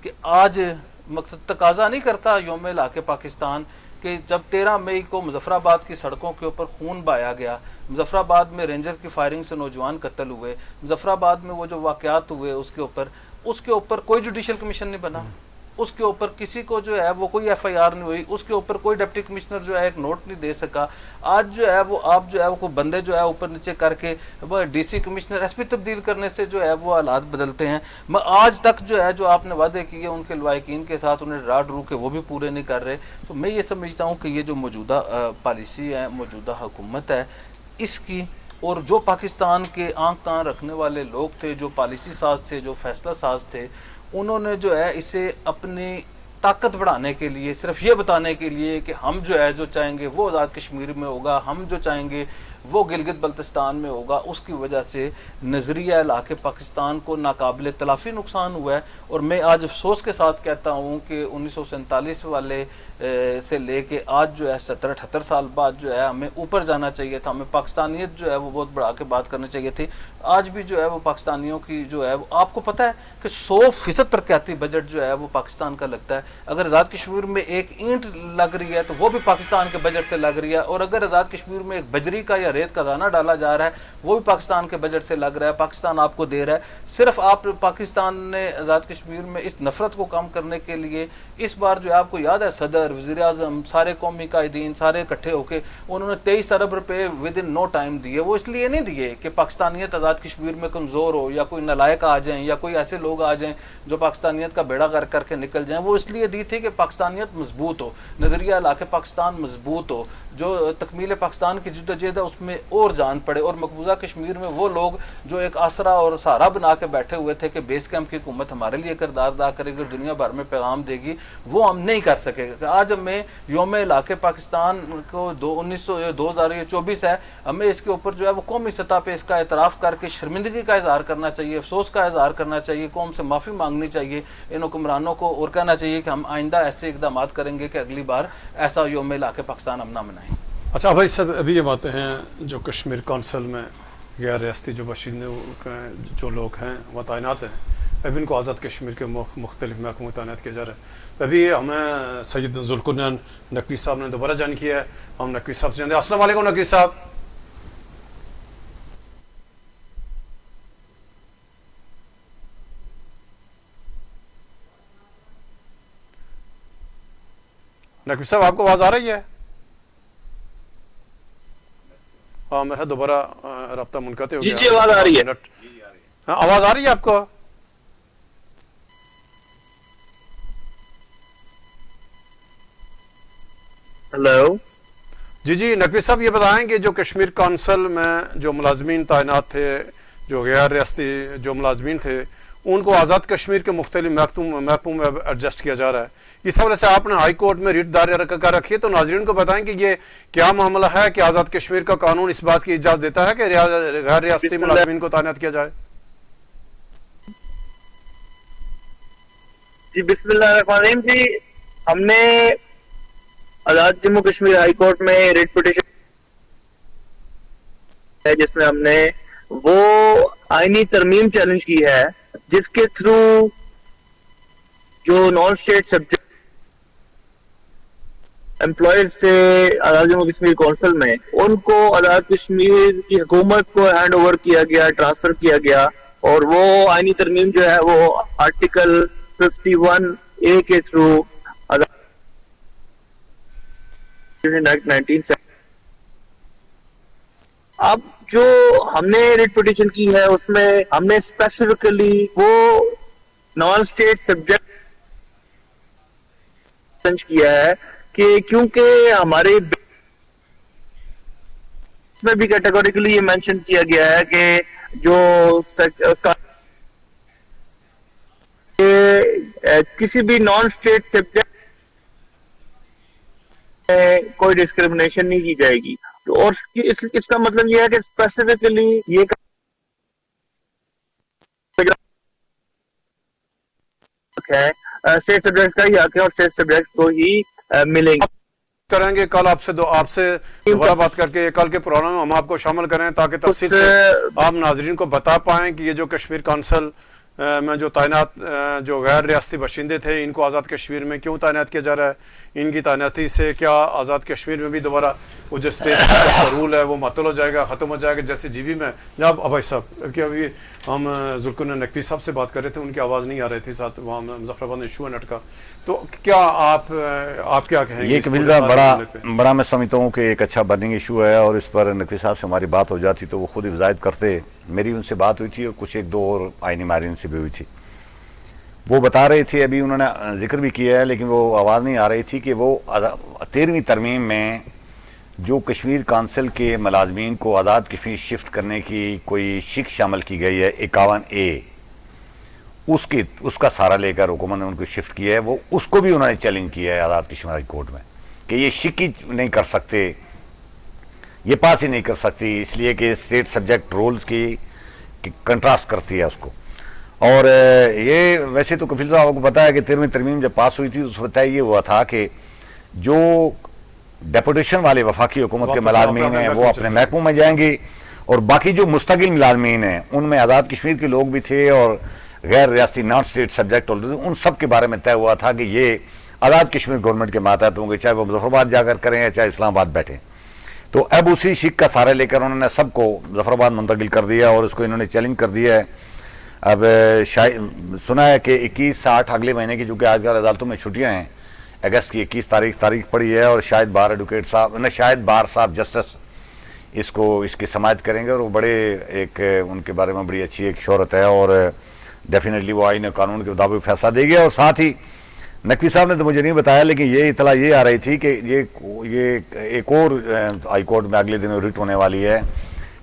کہ آج مقصد تقاضا نہیں کرتا یوم علاقے پاکستان کہ جب 13 مئی کو مظفر آباد کی سڑکوں کے اوپر خون بہایا گیا, مظفر آباد میں رینجر کی فائرنگ سے نوجوان قتل ہوئے, مظفر آباد میں وہ جو واقعات ہوئے اس کے اوپر کوئی جوڈیشل کمیشن نہیں بنا, اس کے اوپر کسی کو جو ہے وہ کوئی ایف آئی آر نہیں ہوئی, اس کے اوپر کوئی ڈپٹی کمشنر جو ہے ایک نوٹ نہیں دے سکا. آج جو ہے وہ آپ جو ہے وہ کوئی بندے جو ہے اوپر نیچے کر کے وہ D C commissioner S P تبدیل کرنے سے جو ہے وہ حالات بدلتے ہیں. آج تک جو ہے جو آپ نے وعدے کیے ان کے لواحقین کے ساتھ انہیں ڈرا ڈرو کے وہ بھی پورے نہیں کر رہے. تو میں یہ سمجھتا ہوں کہ یہ جو موجودہ پالیسی ہے, موجودہ حکومت ہے, اس کی اور جو پاکستان کے آنکھ کان رکھنے والے لوگ تھے, جو پالیسی ساز تھے, جو فیصلہ ساز تھے, انہوں نے جو ہے اسے اپنی طاقت بڑھانے کے لیے, صرف یہ بتانے کے لیے کہ ہم جو ہے جو چاہیں گے وہ آزاد کشمیر میں ہوگا, ہم جو چاہیں گے وہ گلگت بلتستان میں ہوگا. اس کی وجہ سے نظریہ علاق پاکستان کو ناقابل تلافی نقصان ہوا ہے. اور میں آج افسوس کے ساتھ کہتا ہوں کہ 1947 والے سے لے کے آج جو ہے 70-78 سال بعد جو ہے ہمیں اوپر جانا چاہیے تھا. ہمیں پاکستانیت جو ہے وہ بہت بڑھا کے بات کرنی چاہیے تھی. آج بھی جو ہے وہ پاکستانیوں کی جو ہے آپ کو پتہ ہے کہ 100% ترقیاتی بجٹ جو ہے وہ پاکستان کا لگتا ہے. اگر آزاد کشمیر میں ایک اینٹ لگ رہی ہے تو وہ بھی پاکستان کے بجٹ سے لگ رہی ہے, اور اگر آزاد کشمیر میں ایک بجری کا یا ریت کا دانہ ڈالا جا رہا ہے وہ بھی پاکستان کے بجٹ سے لگ رہا ہے. پاکستان آپ کو دے رہا ہے. صرف آپ پاکستان نے آزاد کشمیر میں اس نفرت کو کم کرنے کے لیے اس بار جو ہے آپ کو یاد ہے صدر, وزیر اعظم, سارے قومی قائدین سارے اکٹھے ہو کے انہوں نے 23 ارب روپے ود ان نو ٹائم دیے. وہ اس لیے نہیں دیے کہ پاکستانیت آزاد کشمیر میں کمزور ہو یا کوئی نالائق آ جائیں یا کوئی ایسے لوگ آ جائیں جو پاکستانیت کا بیڑا غرق کر کے نکل جائیں. وہ اس لیے دی تھی کہ پاکستانیت مضبوط ہو, نظریہ علاق پاکستان مضبوط ہو, جو تکمیل پاکستان کی جدوجہد ہے اس میں اور جان پڑے. اور مقبوضہ کشمیر میں وہ لوگ جو ایک آسرا اور سہارا بنا کے بیٹھے ہوئے تھے کہ بیس کیمپ کی حکومت ہمارے لیے کردار ادا کرے گی, دنیا بھر میں پیغام دے گی, وہ ہم نہیں کر سکے. آج ہمیں یوم علاق پاکستان کو 2024 ہے, ہمیں اس کے اوپر جو ہے وہ قومی سطح پہ اس کا اعتراف کر کے شرمندگی کا اظہار کرنا چاہیے, افسوس کا اظہار کرنا چاہیے, قوم سے معافی مانگنی چاہیے ان حکمرانوں کو, اور کہنا چاہیے کہ ہم آئندہ ایسے اقدامات کریں گے کہ اگلی بار ایسا یوم علاق پاکستان ہم نہ منائیں. اچھا بھائی صاحب, ابھی یہ باتیں ہیں جو کشمیر کونسل میں غیر ریاستی جو باشندے جو لوگ ہیں وہ تعینات ہیں, ابھی ان کو آزاد کشمیر کے مختلف محکموں میں تعینات کیا جا رہا ہے. تو ابھی ہمیں سید ذوالقرنین نقوی صاحب نے دوبارہ جوائن کیا ہے. ہم نقوی صاحب سے جانتے ہیں. السلام علیکم نقوی صاحب. نقوی صاحب آپ کو آواز آ رہی ہے؟ ہاں میرا دوبارہ رابطہ منقطع ہو گیا. جی آواز آ رہی ہے. ہاں آواز آ رہی ہے آپ کو؟ ہلو جی نقوی صاحب یہ بتائیں کہ جو کشمیر کونسل میں جو ملازمین تعینات تھے, جو غیر ریاستی جو ملازمین تھے, ان کو آزاد کشمیر کے مختلف محکموں میں ایڈجسٹ کیا جا رہا ہے. اس حوالے سے آپ نے ہائی کورٹ میں ریٹ دائر کر رکھی ہے, تو ناظرین کو بتائیں کہ یہ کیا معاملہ ہے کہ آزاد کشمیر کا قانون اس بات کی اجازت دیتا ہے کہ غیر ریاستی ملازمین کو تعینات کیا جائے؟ جی بسم اللہ الرحمن الرحیم. جی ہم نے آزاد جموں کشمیر ہائی کورٹ میں ریٹ پٹیشن ہے جس میں ہم نے وہ آئینی ترمیم چیلنج کی ہے جس کے تھرو جو نان اسٹیٹ سبجیکٹ امپلائیز سے آزاد جموں کشمیر کونسل میں ان کو آزاد کشمیر کی حکومت کو ہینڈ اوور کیا گیا, ٹرانسفر کیا گیا, اور وہ آئینی ترمیم جو ہے وہ آرٹیکل 51A کے تھرو اب جو ہم نے ریٹ پٹیشن کی ہے اس میں ہم نے اسپیسیفکلی وہ نان اسٹیٹ سبجیکٹ کیا ہے کہ کیونکہ ہمارے اس میں بھی کیٹیگوریکلی یہ مینشن کیا گیا ہے کہ جو اس کا کسی بھی نان اسٹیٹ سبجیکٹ کوئی ڈسکریمنیشن نہیں کی جائے گی. اور اس کا مطلب یہ ہے کہ اسپیسیفکلی یہ اسٹیٹ سبجیکٹس کا ہی حق ہے اور اسٹیٹ سبجیکٹس کو ہی ملیں گے. کریں گے کل آپ سے دوبارہ بات کر کے کل کے پروگرام میں ہم آپ کو شامل کریں تاکہ تفصیل سے آپ ناظرین کو بتا پائیں کہ یہ جو کشمیر کونسل میں جو تعینات جو غیر ریاستی باشندے تھے ان کو آزاد کشمیر میں کیوں تعینات کیا جا رہا ہے, ان کی تعیناتی سے کیا آزاد کشمیر میں بھی دوبارہ وہ جو اسٹیٹ کا رول ہے وہ معطل ہو جائے گا, ختم ہو جائے گا جیسے جی بی میں. جناب ابھائی صاحب کہ ابھی ہم ذوالقرنین نقوی صاحب سے بات کر رہے تھے, ان کی آواز نہیں آ رہی تھی, ساتھ وہاں مظفر آباد میں ایشو ہے نیٹ کا, تو کیا آپ کیا کہیں گے؟ یہ قبیل بڑا میں سمجھتا ہوں کہ ایک اچھا برننگ ایشو ہے, اور اس پر نقوی صاحب سے ہماری بات ہو جاتی تو وہ خود افزائد کرتے. میری ان سے بات ہوئی تھی اور کچھ ایک دو اور آئینی ماہرین سے بھی ہوئی تھی. وہ بتا رہے تھے, ابھی انہوں نے ذکر بھی کیا ہے لیکن وہ آواز نہیں آ رہی تھی, کہ وہ 13ویں ترمیم میں جو کشمیر کونسل کے ملازمین کو آزاد کشمیر شفٹ کرنے کی کوئی شک شامل کی گئی ہے 51A, اس کا سہارا لے کر حکومت نے ان کو شفٹ کیا ہے. وہ اس کو بھی انہوں نے چیلنج کیا ہے آزاد کشمیر ہائی کورٹ میں کہ یہ شک ہی نہیں کر سکتے یہ پاس ہی نہیں کر سکتی، اس لیے کہ اسٹیٹ سبجیکٹ رولز کی کنٹراسٹ کرتی ہے اس کو. اور یہ ویسے تو کفیل صاحب کو پتا ہے کہ 13ویں ترمیم جب پاس ہوئی تھی اس وقت طے یہ ہوا تھا کہ جو ڈیپوٹیشن والے وفاقی حکومت کے ملازمین ہیں وہ اپنے محکموں میں جائیں گے، اور باقی جو مستقل ملازمین ہیں ان میں آزاد کشمیر کے لوگ بھی تھے اور غیر ریاستی نان اسٹیٹ سبجیکٹ ہولڈر، ان سب کے بارے میں طے ہوا تھا کہ یہ آزاد کشمیر گورنمنٹ کے ماتحت ہوں گے، چاہے وہ مظفر آباد جا کر کریں یا چاہے اسلام آباد بیٹھیں. تو اب اسی شک کا سہارا لے کر انہوں نے سب کو مظفر آباد منتقل کر دیا اور اس کو انہوں نے چیلنج کر دیا ہے. اب سنا ہے کہ 21/8 اگلے مہینے کی، چونکہ آج کل عدالتوں میں چھٹیاں ہیں، اگست کی 21 تاریخ پڑی ہے، اور شاہد بار ایڈوکیٹ صاحب شاہد بار صاحب جسٹس اس کی سماعت کریں گے، اور وہ بڑے ایک ان کے بارے میں بڑی اچھی ایک شہرت ہے، اور ڈیفینیٹلی وہ آئین قانون کے مطابق فیصلہ دے گیا. اور ساتھ ہی نقوی صاحب نے تو مجھے نہیں بتایا، لیکن یہ اطلاع یہ آ رہی تھی کہ یہ ایک اور ہائی کورٹ میں اگلے دنوں ریٹ ہونے والی ہے.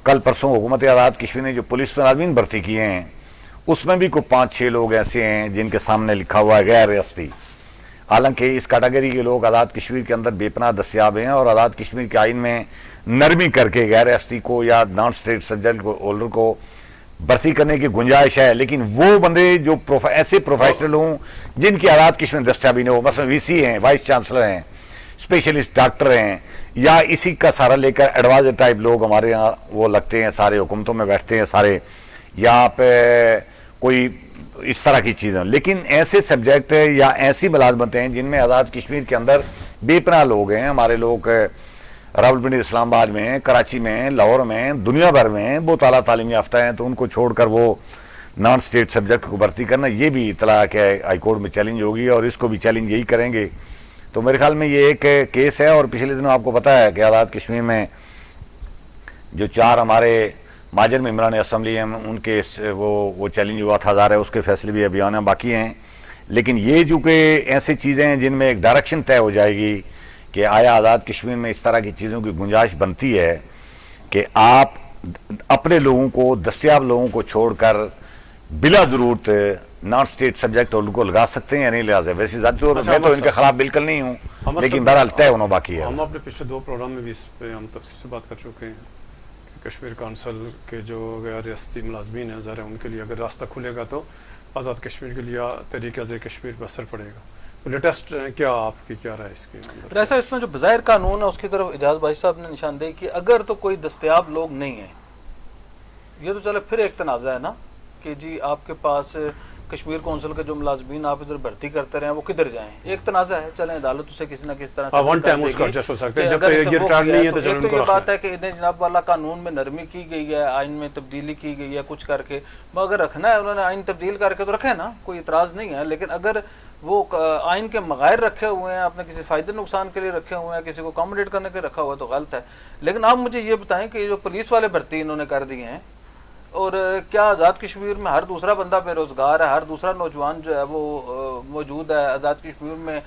کل پرسوں حکومت آزاد کشمیر نے جو پولیس ملازمین بھرتی کیے ہیں اس میں بھی کوئی 5-6 لوگ ایسے ہیں جن کے سامنے لکھا ہوا ہے غیر ریاستی. حالانکہ اس کیٹیگری کے لوگ آزاد کشمیر کے اندر بے پناہ دستیاب ہیں، اور آزاد کشمیر کے آئین میں نرمی کر کے غیر ریاستی کو یا نان اسٹیٹ سبجیکٹ ہولڈر کو بھرتی کرنے کی گنجائش ہے. لیکن وہ بندے جو ایسے پروفیشنل ہوں جن کی آزاد کشمیر دستیابی نہ ہو، مثلا وی سی ہیں، وائس چانسلر ہیں، اسپیشلسٹ ڈاکٹر ہیں، یا اسی کا سہارا لے کر ایڈوائزر ٹائپ لوگ ہمارے یہاں وہ لگتے ہیں، سارے حکومتوں میں بیٹھتے ہیں سارے، یا پہ کوئی اس طرح کی چیزیں. لیکن ایسے سبجیکٹ یا ایسی ملازمتیں جن میں آزاد کشمیر کے اندر بے پناہ لوگ ہیں، ہمارے لوگ راولپنڈی، اسلام آباد میں، کراچی میں، لاہور میں، دنیا بھر میں بہت اعلیٰ تعلیمی یافتہ ہیں، تو ان کو چھوڑ کر وہ نان اسٹیٹ سبجیکٹ کو بھرتی کرنا، یہ بھی اطلاع کہ ہائی کورٹ میں چیلنج ہوگی، اور اس کو بھی چیلنج یہی کریں گے. تو میرے خیال میں یہ ایک کیس ہے. اور پچھلے دنوں آپ کو پتا ہے کہ آزاد کشمیر میں جو 4 ہمارے مہاجر ممبران اسمبلی ہیں ان کے وہ چیلنج ہوا تھا، ظاہر ہے اس کے فیصلے بھی ابھی آنے باقی ہیں. لیکن یہ جو کہ ایسی چیزیں ہیں جن میں ایک ڈائریکشن طے ہو جائے گی کہ آیا آزاد کشمیر میں اس طرح کی چیزوں کی گنجائش بنتی ہے کہ آپ اپنے لوگوں کو، دستیاب لوگوں کو چھوڑ کر بلا ضرورت نان اسٹیٹ سبجیکٹ کو لگا سکتے ہیں یا نہیں لگا سکتے. ویسے ذاتی طور پر میں تو ان کے خلاف بالکل نہیں ہوں، لیکن بہرحال طے ہونا باقی ہے. ہم اپنے پچھلے 2 پروگرام میں بھی اس پہ ہم تفصیل سے بات کر چکے ہیں کہ کشمیر کونسل کے جو غیر ریاستی ملازمین ہیں، ظاہر ہے ان کے لیے اگر راستہ کھلے گا تو آزاد کشمیر کے لیے تحریک آزاد کشمیر پر اثر پڑے گا. تو لیٹسٹ کیا آپ کی کیا رائے اس کے اندر؟ ایسا اس میں جو بظاہر قانون ہے اس کی طرف اعجاز بھائی صاحب نے نشاندہی کی، اگر تو کوئی دستیاب لوگ نہیں ہیں، یہ تو چلے پھر ایک تنازع ہے نا کہ جی آپ کے پاس کشمیر کونسل کے جو ملازمین آپ ادھر بھرتی کرتے رہے ہیں وہ کدھر جائیں، ایک تنازع ہے. چلیں عدالت اسے کسی نہ کسی طرح سے ون ٹائم اس کا ایڈجسٹ ہو سکتا ہے، جب تک یہ ریٹائر نہیں ہے تو چلو ان کو یہ بات ہے کہ انہیں جناب والا قانون میں نرمی کی گئی ہے، آئین میں تبدیلی کی گئی ہے کچھ کر کے، مگر رکھنا ہے انہوں نے آئین تبدیل کر کے تو رکھے نا، کوئی اعتراض نہیں ہے. لیکن اگر وہ آئین کے مغائر رکھے ہوئے ہیں، اپنے کسی فائدے نقصان کے لیے رکھے ہوئے ہیں، کسی کو اکاموڈیٹ کرنے کے رکھا ہوا ہے تو غلط ہے. لیکن آپ مجھے یہ بتائیں کہ جو پولیس والے بھرتی انہوں نے کر دیے ہیں، اور کیا آزاد کشمیر میں ہر دوسرا بندہ بے روزگار ہے، ہر دوسرا نوجوان جو ہے وہ موجود ہے؟ آزاد کشمیر میں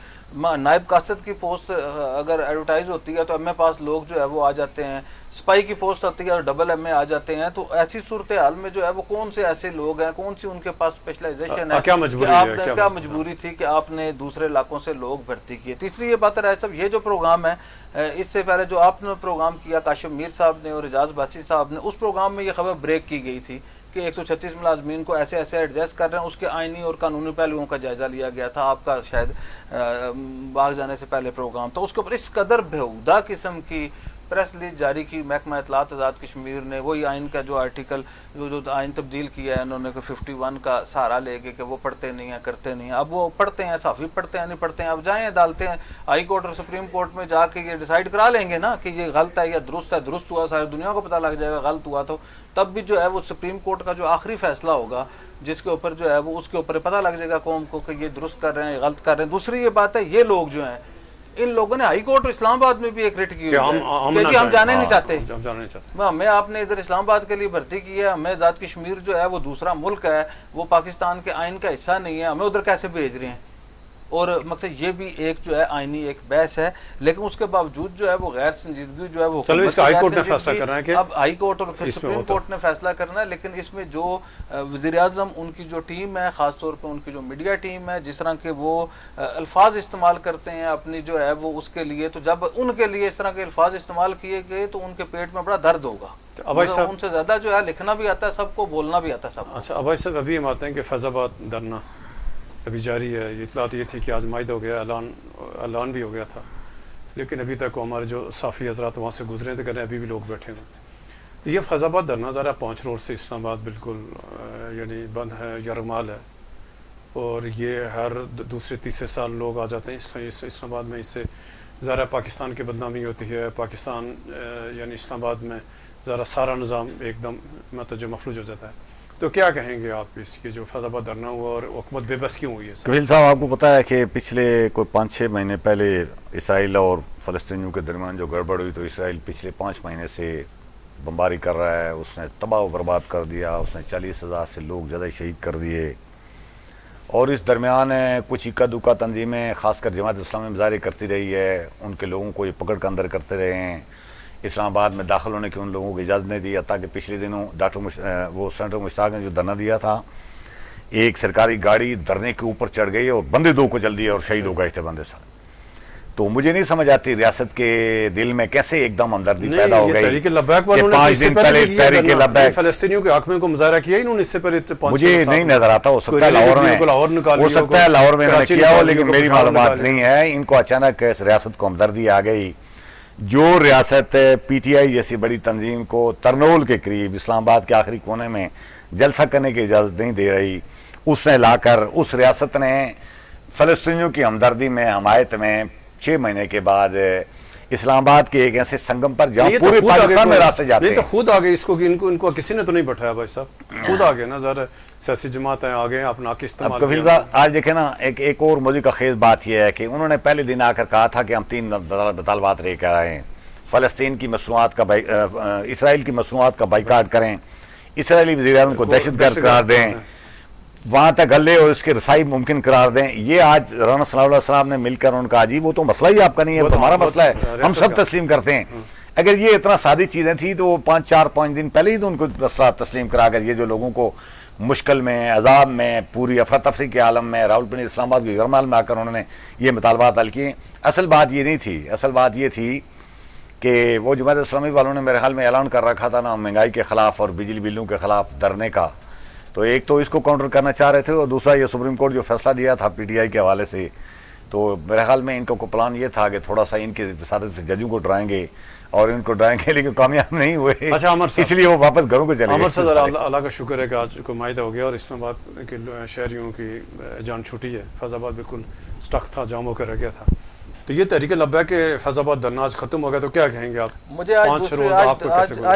نائب قاصد کی پوسٹ اگر ایڈورٹائز ہوتی ہے تو ایم اے پاس لوگ جو ہے وہ آ جاتے ہیں، سپائی کی پوسٹ آتی ہے اور ڈبل ایم اے آ جاتے ہیں. تو ایسی صورتحال میں جو ہے وہ کون سے ایسے لوگ ہیں، کون سی ان کے پاس اسپیشلائزیشن ہے، کیا مجبوری تھی کہ آپ نے دوسرے علاقوں سے لوگ بھرتی کیے؟ تیسری یہ بات ہے صاحب، یہ جو پروگرام ہے اس سے پہلے جو آپ نے پروگرام کیا کاشم میر صاحب نے اور اعجاز باسی صاحب نے، اس پروگرام میں یہ خبر بریک کی گئی تھی کہ 136 ملازمین کو ایسے ایڈجسٹ کر رہے ہیں، اس کے آئینی اور قانونی پہلوؤں کا جائزہ لیا گیا تھا. آپ کا شاید باغ جانے سے پہلے پروگرام تھا، اس کے اوپر اس قدر بےہودہ قسم کی پریس ریلیز جاری کی محکمہ اطلاعات آزاد کشمیر نے. وہی آئین کا جو آرٹیکل جو آئین تبدیل کیا ہے انہوں نے 51 کا سہارا لے کے کہ وہ پڑھتے نہیں ہیں، کرتے نہیں ہیں. اب وہ پڑھتے ہیں، صحافی پڑھتے ہیں، نہیں پڑھتے ہیں، اب جائیں عدالتیں ہائی کورٹ اور سپریم کورٹ میں جا کے یہ ڈیسائیڈ کرا لیں گے نا کہ یہ غلط ہے یا درست ہے. درست ہوا ساری دنیا کو پتہ لگ جائے گا، غلط ہوا تو تب بھی جو ہے وہ سپریم کورٹ کا جو آخری فیصلہ ہوگا جس کے اوپر جو ہے وہ اس کے اوپر پتہ لگ جائے گا قوم کو کہ یہ درست کر رہے ہیں، غلط کر رہے ہیں. دوسری یہ بات ہے، یہ لوگ جو ہیں ان لوگوں نے ہائی کورٹ اسلام آباد میں بھی ایک ریٹ کی ہوئی ہے کہ جی ہم جانے نہیں چاہتے، ہمیں آپ نے ادھر اسلام آباد کے لیے بھرتی کی ہے، ہمیں آزاد کشمیر جو ہے وہ دوسرا ملک ہے، وہ پاکستان کے آئین کا حصہ نہیں ہے، ہمیں ادھر کیسے بھیج رہے ہیں؟ اور مقصد یہ بھی ایک جو ہے آئینی ایک بحث ہے، لیکن اس کے باوجود جو ہے وہ غیر سنجیدگی جو ہے وہ چلو اس کا ہائی کورٹ نے فیصلہ کرنا ہے کہ اب ہائی کورٹ اور پھر سپریم کورٹ نے فیصلہ کرنا ہے، لیکن اس میں جو وزیر اعظم ان کی جو ٹیم ہے، خاص طور پہ ان کی جو میڈیا ٹیم ہے، جس طرح کے وہ الفاظ استعمال کرتے ہیں اپنی جو ہے وہ اس کے لیے، تو جب ان کے لیے اس طرح کے الفاظ استعمال کیے گئے تو ان کے پیٹ میں بڑا درد ہوگا. ان سے زیادہ جو ہے لکھنا بھی آتا ہے سب کو، بولنا بھی آتا ہے سب کو. اچھا ابھائی صاحب، ابھی ہم آتے ہیں کہ فیض آباد دھرنا ابھی جاری ہے. اطلاعات یہ تھی کہ آج معاہدہ ہو گیا، اعلان بھی ہو گیا تھا، لیکن ابھی تک ہمارے جو صحافی حضرات وہاں سے گزرے تھے، کہہ رہے ہیں ابھی بھی لوگ بیٹھے ہیں. تو یہ فیض آباد دھرنا ذرا 5 روڈ سے اسلام آباد بالکل یعنی بند ہے، یرغمال ہے، اور یہ ہر دوسرے تیسرے سال لوگ آ جاتے ہیں اسلام آباد میں. اس سے ذرا پاکستان کی بدنامی ہوتی ہے، پاکستان یعنی اسلام آباد میں ذرا سارا نظام ایک دم مطلب مفلوج ہو جاتا ہے. تو کیا کہیں گے آپ اس کی جو فیض آباد دھرنا ہوا اور حکومت بے بس کیوں ہوئی ہے؟ کفیل صاحب، آپ کو پتہ ہے کہ پچھلے کوئی 5-6 مہینے پہلے اسرائیل اور فلسطینیوں کے درمیان جو گڑبڑ ہوئی، تو اسرائیل پچھلے 5 مہینے سے بمباری کر رہا ہے. اس نے تباہ و برباد کر دیا، اس نے 40,000 سے لوگ زیادہ شہید کر دیے. اور اس درمیان کچھ اکا دکا تنظیمیں، خاص کر جماعت اسلامی مظاہرے کرتی رہی ہے. ان کے لوگوں کو یہ پکڑ کے اندر کرتے رہے ہیں. اسلام آباد میں داخل ہونے کی ان لوگوں کو اجازت نہیں دی. تاکہ پچھلے دنوں وہ سینٹر مشتاق نے جو دھرنا دیا تھا، ایک سرکاری گاڑی دھرنے کے اوپر چڑھ گئی اور بندے 2 کو جل دیے اور شہید ہو گئے تھے بندے سارے. تو مجھے نہیں سمجھ آتی ریاست کے دل میں کیسے ایک دم ہمدردی پیدا ہو گئی. تحریک لبیک والوں نے 5 دن پہلے تحریک لبیک فلسطینیوں کے حق میں کو مظاہرہ کیا انہوں نے اس سے پہلے. مجھے نہیں نظر آتا، ہو سکتا ہے لاہور میں نے کیا ہو، لیکن میری معلومات نہیں ہے. ان کو اچانک اس ریاست کو ہمدردی آ گئی. جو ریاست پی ٹی آئی جیسی بڑی تنظیم کو ترنول کے قریب اسلام آباد کے آخری کونے میں جلسہ کرنے کی اجازت نہیں دے رہی، اس نے لا کر اس ریاست نے فلسطینیوں کی ہمدردی میں، حمایت میں 6 مہینے کے بعد اسلام آباد کے ایک ایسے سنگم پر جہاں پورے پاکستان میں راستے جاتے ہیں. تو خود آگے اس کو ان کو کسی نے تو نہیں بٹھایا بھائی صاحب، خود آگے نا ذرا سیاسی جماعتیں آگے اپنا حق استعمال. کفیل صاحب آج دیکھیں نا، ایک اور موضوع کا خیز بات یہ ہے کہ انہوں نے پہلے دن آ کر کہا تھا کہ ہم 3 مطالبات لے کر آئے ہیں. فلسطین کی مصنوعات کا اسرائیل کی مصنوعات کا بائیکاٹ کریں، اسرائیلی وزیر اعظم کو دہشت گرد قرار دیں، وہاں تک گلے اور اس کی رسائی ممکن قرار دیں. یہ آج رانا صلی اللہ علیہ وسلم نے مل کر ان کا جی وہ تو مسئلہ ہی آپ کا نہیں ہے، وہ ہمارا مسئلہ ہے، ہم سب تسلیم کرتے ہیں. اگر یہ اتنا سادی چیزیں تھیں تو 5 دن پہلے ہی تو ان کو تسلیم کرا کر یہ جو لوگوں کو مشکل میں، عذاب میں، پوری افراتفری کے عالم میں، راولپنڈی اسلام آباد کی گرمال میں آ کر انہوں نے یہ مطالبات حل کیے. اصل بات یہ نہیں تھی، اصل بات یہ تھی کہ وہ جماعت اسلامی والوں نے میرے خیال میں اعلان کر رکھا تھا نا مہنگائی کے خلاف اور بجلی بلوں کے خلاف دھرنے کا. تو ایک تو اس کو کاؤنٹر کرنا چاہ رہے تھے، اور دوسرا یہ سپریم کورٹ جو فیصلہ دیا تھا پی ٹی آئی کے حوالے سے، تو میرے خیال میں ان کا پلان یہ تھا کہ تھوڑا سا ان کے وسادت سے ججوں کو ڈرائیں گے، اور ان کو ڈرائیں گے، لیکن کامیاب نہیں ہوئے. اچھا عمر صاحب، اس لیے وہ واپس گھروں کو چلے گئے. عمر صاحب اللہ کا شکر ہے کہ آج کو معاہدہ ہو گیا اور اسلام آباد کے شہریوں کی جان چھوٹی ہے. فیض آباد بالکل سٹک تھا، جام ہو کر رہ گیا تھا. تو یہ تحریک لبیک کے فیض آباد دھرنا آج ختم ہو گیا، تو کیا کہیں گے آپ؟ مجھے آج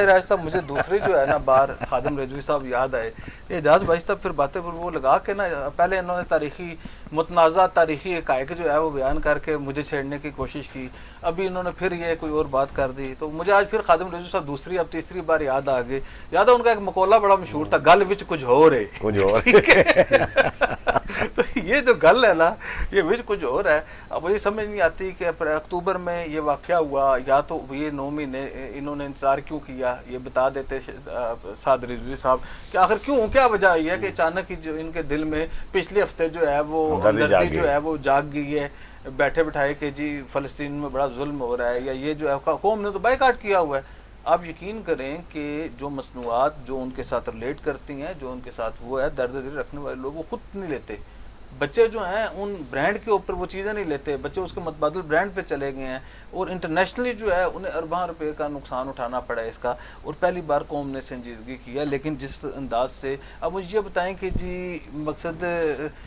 راج صاحب مجھے دوسری جو ہے نا بار خادم رضوی صاحب یاد آئے. اعجاز بھائی صاحب پھر باتیں پر وہ لگا کے نا، پہلے انہوں نے تاریخی متنازع تاریخی حقائق جو ہے وہ بیان کر کے مجھے چھیڑنے کی کوشش کی، ابھی انہوں نے پھر یہ کوئی اور بات کر دی. تو مجھے آج پھر خادم رضوی صاحب دوسری اب تیسری بار یاد آ گئے. یاد ہے ان کا ایک مقولہ بڑا مشہور تھا، گل وچ کچھ ہو رہے کچھ اور. تو یہ جو گل ہے نا، یہ وچ کچھ اور ہے. اب مجھے سمجھ نہیں آتی کہ اکتوبر میں یہ واقعہ ہوا، یا تو یہ 9 مہینے انہوں نے انتظار کیوں کیا، یہ بتا دیتے سعد رضوی صاحب کہ آخر کیوں، کیا وجہ یہ ہے کہ اچانک جو ان کے دل میں پچھلے ہفتے جو ہے وہ ہمدردی جو ہے وہ جاگ گئی ہے، بیٹھے بٹھائے کہ جی فلسطین میں بڑا ظلم ہو رہا ہے، یا یہ جو ہے قوم نے تو بائیکاٹ کیا ہوا ہے. آپ یقین کریں کہ جو مصنوعات جو ان کے ساتھ ریلیٹ کرتی ہیں، جو ان کے ساتھ وہ ہے درد دل رکھنے والے لوگ، وہ خود نہیں لیتے. بچے جو ہیں ان برانڈ کے اوپر وہ چیزیں نہیں لیتے، بچے اس کے متبادل برانڈ پہ چلے گئے ہیں، اور انٹرنیشنلی جو ہے انہیں ارباں روپے کا نقصان اٹھانا پڑا ہے اس کا. اور پہلی بار قوم نے سنجیدگی کیا، لیکن جس انداز سے. اب مجھے یہ بتائیں کہ جی مقصد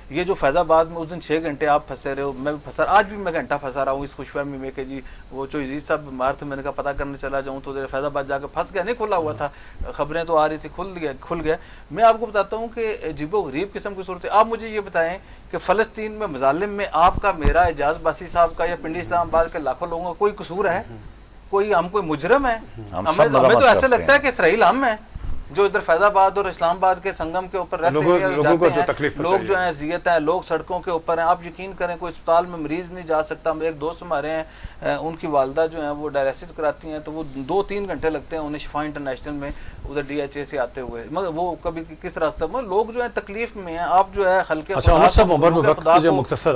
یہ جو فیض آباد میں اس دن 6 گھنٹے آپ پھنسے رہے ہو، میں بھی پھنسا، آج بھی میں گھنٹہ پھنسا رہا ہوں اس خوش فہمی میں کہ جی وہ جو عزیز صاحب بیمار تھے، میں نے کہا پتہ کرنے چلا جاؤں، تو فیض آباد جا کے پھنس گیا، نہیں کھلا ہوا تھا، خبریں تو آ رہی تھی، کھل گیا. میں آپ کو بتاتا ہوں کہ عجیب و غریب قسم کی صورت ہے. آپ مجھے یہ بتائیں کہ فلسطین میں مظالم میں آپ کا، میرا، اعجاز باسی صاحب کا، یا پنڈی اسلام آباد کے لاکھوں لوگوں کا کوئی قصور ہے؟ کوئی ہم کوئی مجرم ہے؟ ہمیں تو ایسے لگتا ہے کہ اسرائیل ہم ہیں. جو ادھر فیض آباد اور اسلام آباد کے سنگم کے اوپر رہتے لوگوں ہیں کو جو جاتے تکلیف ہیں، لوگ جو ہیں اذیت ہیں، لوگ سڑکوں کے اوپر ہیں. آپ یقین کریں کوئی اسپتال میں مریض نہیں جا سکتا. ایک دوست ہمارے ہیں، ان کی والدہ جو ہیں وہ ڈائلسس کراتی ہیں، تو وہ 2-3 گھنٹے لگتے ہیں انہیں شفا انٹرنیشنل میں ادھر DHA سے آتے ہوئے. مگر وہ کبھی کس راستہ میں لوگ جو ہیں تکلیف میں ہیں. آپ جو ہے خلق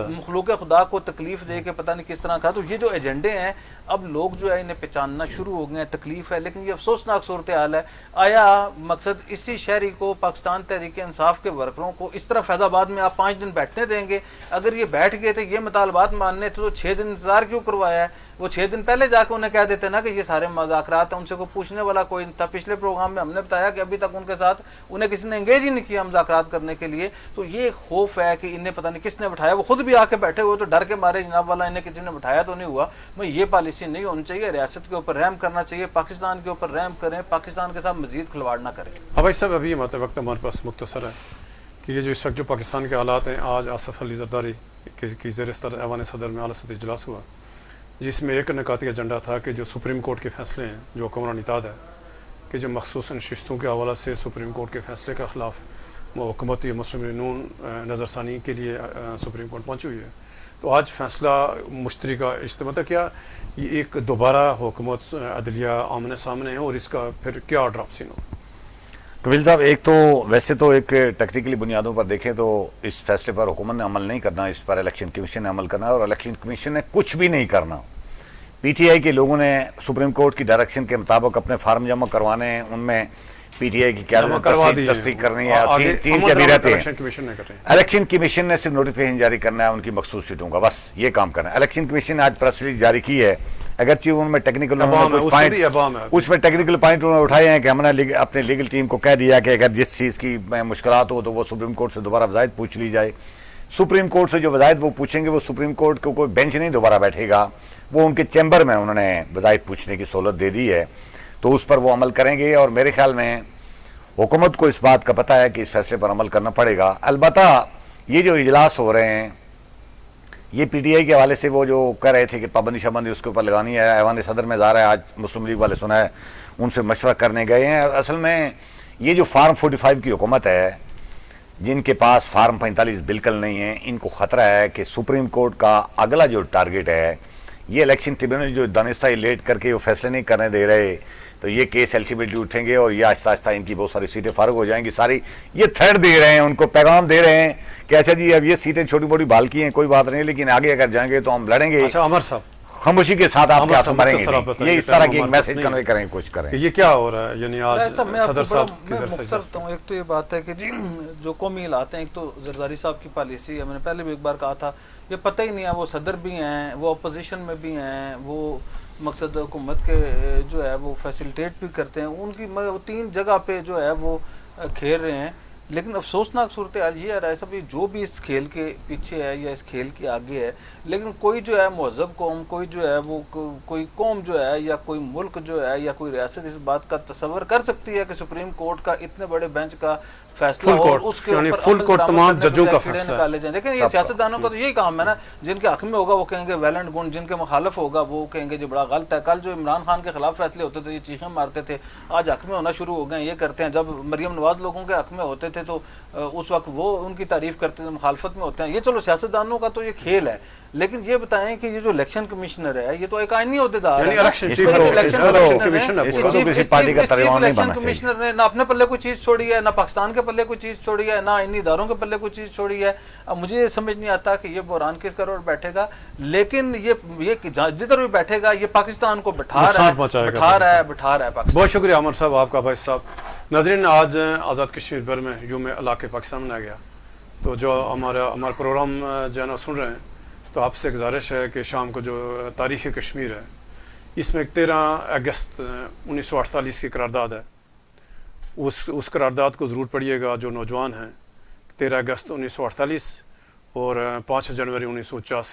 مخلوق خدا کو تکلیف دے کے پتہ نہیں کس طرح کا. تو یہ جو ایجنڈے ہیں اب لوگ جو ہے انہیں پہچاننا شروع ہو گئے ہیں. تکلیف ہے، لیکن یہ افسوسناک صورتحال ہے. آیا مقصد اسی شہری کو، پاکستان تحریک انصاف کے ورکروں کو اس طرح فیض آباد میں آپ 5 دن بیٹھنے دیں گے؟ اگر یہ بیٹھ گئے تھے یہ مطالبات ماننے تھے تو 6 دن انتظار کیوں کروایا ہے؟ وہ 6 دن پہلے جا کے انہیں کہہ دیتے نا کہ یہ سارے مذاکرات ہیں، ان سے کوئی پوچھنے والا کوئی نہیں تھا. پچھلے پروگرام میں ہم نے بتایا کہ ابھی تک ان کے ساتھ انہیں کسی نے انگیج ہی نہیں کیا مذاکرات کرنے کے لیے. تو یہ ایک خوف ہے کہ انہیں پتہ نہیں کس نے بٹھایا. وہ خود بھی آ کے بیٹھے ہوئے تو ڈر کے مارے جناب والا انہیں کسی نے بٹھایا تو نہیں ہوا. میں یہ پالیسی نہیں ہونی چاہیے. ریاست کے اوپر رحم کرنا چاہیے، پاکستان کے اوپر رحم کریں، پاکستان کے ساتھ مزید کھلواڑ نہ کریں. بھائی صاحب ابھی وقت ہمارے پاس مختصر ہے کہ یہ جو اس وقت جو پاکستان کے حالات ہیں، آج آصف علی زرداری کی زیر صدر ایوان صدر میں اعلیٰ سطحی اجلاس ہوا، جس میں ایک نکاتی ایجنڈا تھا کہ جو سپریم کورٹ کے فیصلے ہیں، جو حکمران اتحاد ہے کہ جو مخصوص نشستوں کے حوالہ سے سپریم کورٹ کے فیصلے کے خلاف حکومتی مسلم نون نظر ثانی کے لیے سپریم کورٹ پہنچی ہوئی ہے. تو آج فیصلہ مشترکہ اجتماع تھا. کیا یہ ایک دوبارہ حکومت عدلیہ آمنے سامنے ہے اور اس کا پھر کیا ڈراپ سین ہو؟ کفیل صاحب، ایک تو ویسے تو ایک ٹیکنیکلی بنیادوں پر دیکھیں تو اس فیصلے پر حکومت نے عمل نہیں کرنا، اس پر الیکشن کمیشن نے عمل کرنا، اور الیکشن کمیشن نے کچھ بھی نہیں کرنا. PTI کے لوگوں نے سپریم کورٹ کی ڈائریکشن کے مطابق اپنے فارم جمع کروانے ہیں، ان میں PTI کی قیادت تصدیق کرنی ہے. تین کبھی رہتے ہیں. الیکشن کمیشن نے صرف نوٹیفکیشن جاری کرنا ہے ان کی مخصوص سیٹوں کا، بس یہ کام کرنا ہے. الیکشن کمیشن نے آج پریس ریلیز جاری کی ہے، اگرچہ ان میں ٹیکنیکل پوائنٹ انہوں نے اٹھائے ہیں کہ ہم نے اپنے لیگل ٹیم کو کہہ دیا کہ اگر جس چیز کی مشکلات ہو تو وہ سپریم کورٹ سے دوبارہ وضاحت پوچھ لی جائے. سپریم کورٹ سے جو وضاحت وہ پوچھیں گے وہ سپریم کورٹ کو کوئی بینچ نہیں دوبارہ بیٹھے گا، وہ ان کے چیمبر میں انہوں نے وضاحت پوچھنے کی سہولت دے دی ہے، تو اس پر وہ عمل کریں گے. اور میرے خیال میں حکومت کو اس بات کا پتہ ہے کہ اس فیصلے پر عمل کرنا پڑے گا. البتہ یہ جو اجلاس ہو رہے ہیں یہ PTI کے حوالے سے وہ جو کہہ رہے تھے کہ پابندی شابندی اس کے اوپر لگانی ہے، ایوان صدر میں ظاہر ہے آج مسلم لیگ والے سنا ہے ان سے مشورہ کرنے گئے ہیں. اصل میں یہ جو فارم 45 کی حکومت ہے، جن کے پاس فارم 45 بالکل نہیں ہے، ان کو خطرہ ہے کہ سپریم کورٹ کا اگلا جو ٹارگٹ ہے، یہ الیکشن ٹریبیونل جو دانستہ لیٹ کر کے وہ فیصلے نہیں کرنے دے رہے، تو یہ کیس الٹیمیٹلی اٹھیں گے اور یہ آہستہ آہستہ ان کی بہت ساری سیٹیں فارغ ہو جائیں گی. ساری یہ تھریٹ دے رہے ہیں، ان کو پیغام دے رہے ہیں کہ اچھا جی اب یہ سیٹیں چھوٹی موٹی بھال کی ہیں کوئی بات نہیں، لیکن آگے اگر جائیں گے تو ہم لڑیں گے. اچھا عمر صاحب، خاموشی کے ساتھ آپ کے ہاتھ مریں گے. یہ اس طرح کی ایک میسج کنوے کریں گے، کوشش کریں. یہ کیا ہو رہا ہے؟ یعنی آج صدر صاحب میں مختصر ہوں. ایک تو یہ بات ہے کہ جی جو قومی حالات ہیں، ایک تو زرداری صاحب کی پالیسی ہے، میں نے پہلے بھی ایک بار کہا تھا، یہ پتہ ہی نہیں ہے وہ صدر بھی ہیں، وہ اپوزیشن میں بھی ہیں، وہ مقصد حکومت کے جو ہے وہ فیسیلیٹیٹ بھی کرتے ہیں، ان کی 3 جگہ پہ جو ہے وہ کھیل رہے ہیں. لیکن افسوسناک صورتحال یہ ہے صاحب، جو بھی اس کھیل کے پیچھے ہے یا اس کھیل کے آگے ہے، لیکن کوئی جو ہے مہذب قوم، کوئی جو ہے وہ کوئی قوم جو ہے یا کوئی ملک جو ہے یا کوئی ریاست اس بات کا تصور کر سکتی ہے کہ سپریم کورٹ کا اتنے بڑے بینچ کا فیصلہ اور اس کے اوپر فل کورٹ تمام ججوں کا فیصلہ نکالے جائیں. دیکھیں یہ سیاستدانوں کا تو یہی کام ہے نا، جن کے حق میں ہوگا وہ کہیں گے ویل اینڈ گڈ، جن کے مخالف ہوگا وہ کہیں گے جی بڑا غلط ہے. کل جو عمران خان کے خلاف فیصلے ہوتے تھے یہ چیخیں مارتے تھے، آج حق میں ہونا شروع ہو گئے یہ کرتے ہیں. جب مریم نواز لوگوں کے حق میں ہوتے تھے تو اس وقت وہ ان کی تعریف کرتے تھے، مخالفت میں ہوتے ہیں. یہ چلو سیاستدانوں کا تو یہ کھیل ہے، لیکن یہ بتائیں کہ یہ جو الیکشن کمشنر ہے یہ تو ایک آئینی عہدیدار ہے. کمشنر نے نہ اپنے پلے کوئی چیز چھوڑی ہے، نہ پاکستان کے پلے کوئی چیز چھوڑی ہے، نہ آئینی اداروں کے پلے کوئی چیز چھوڑی ہے. اب مجھے یہ سمجھ نہیں آتا کہ یہ بحران کس کروڑ بیٹھے گا، لیکن یہ جدھر بھی بیٹھے گا یہ پاکستان کو بٹھا رہا ہے. بہت شکریہ عمر صاحب آپ کا. بھائی صاحب، ناظرین آج آزاد کشمیر بھر میں یوم علاقے پاکستان منایا گیا. تو جو ہمارا پروگرام جو ہے نا سن رہے ہیں، تو آپ سے گزارش ہے کہ شام کو جو تاریخ کشمیر ہے اس میں 13 اگست 1948 کی قرارداد ہے، اس قرارداد کو ضرور پڑھیے گا جو نوجوان ہیں. 13 اگست 1948 اور 5 جنوری 1949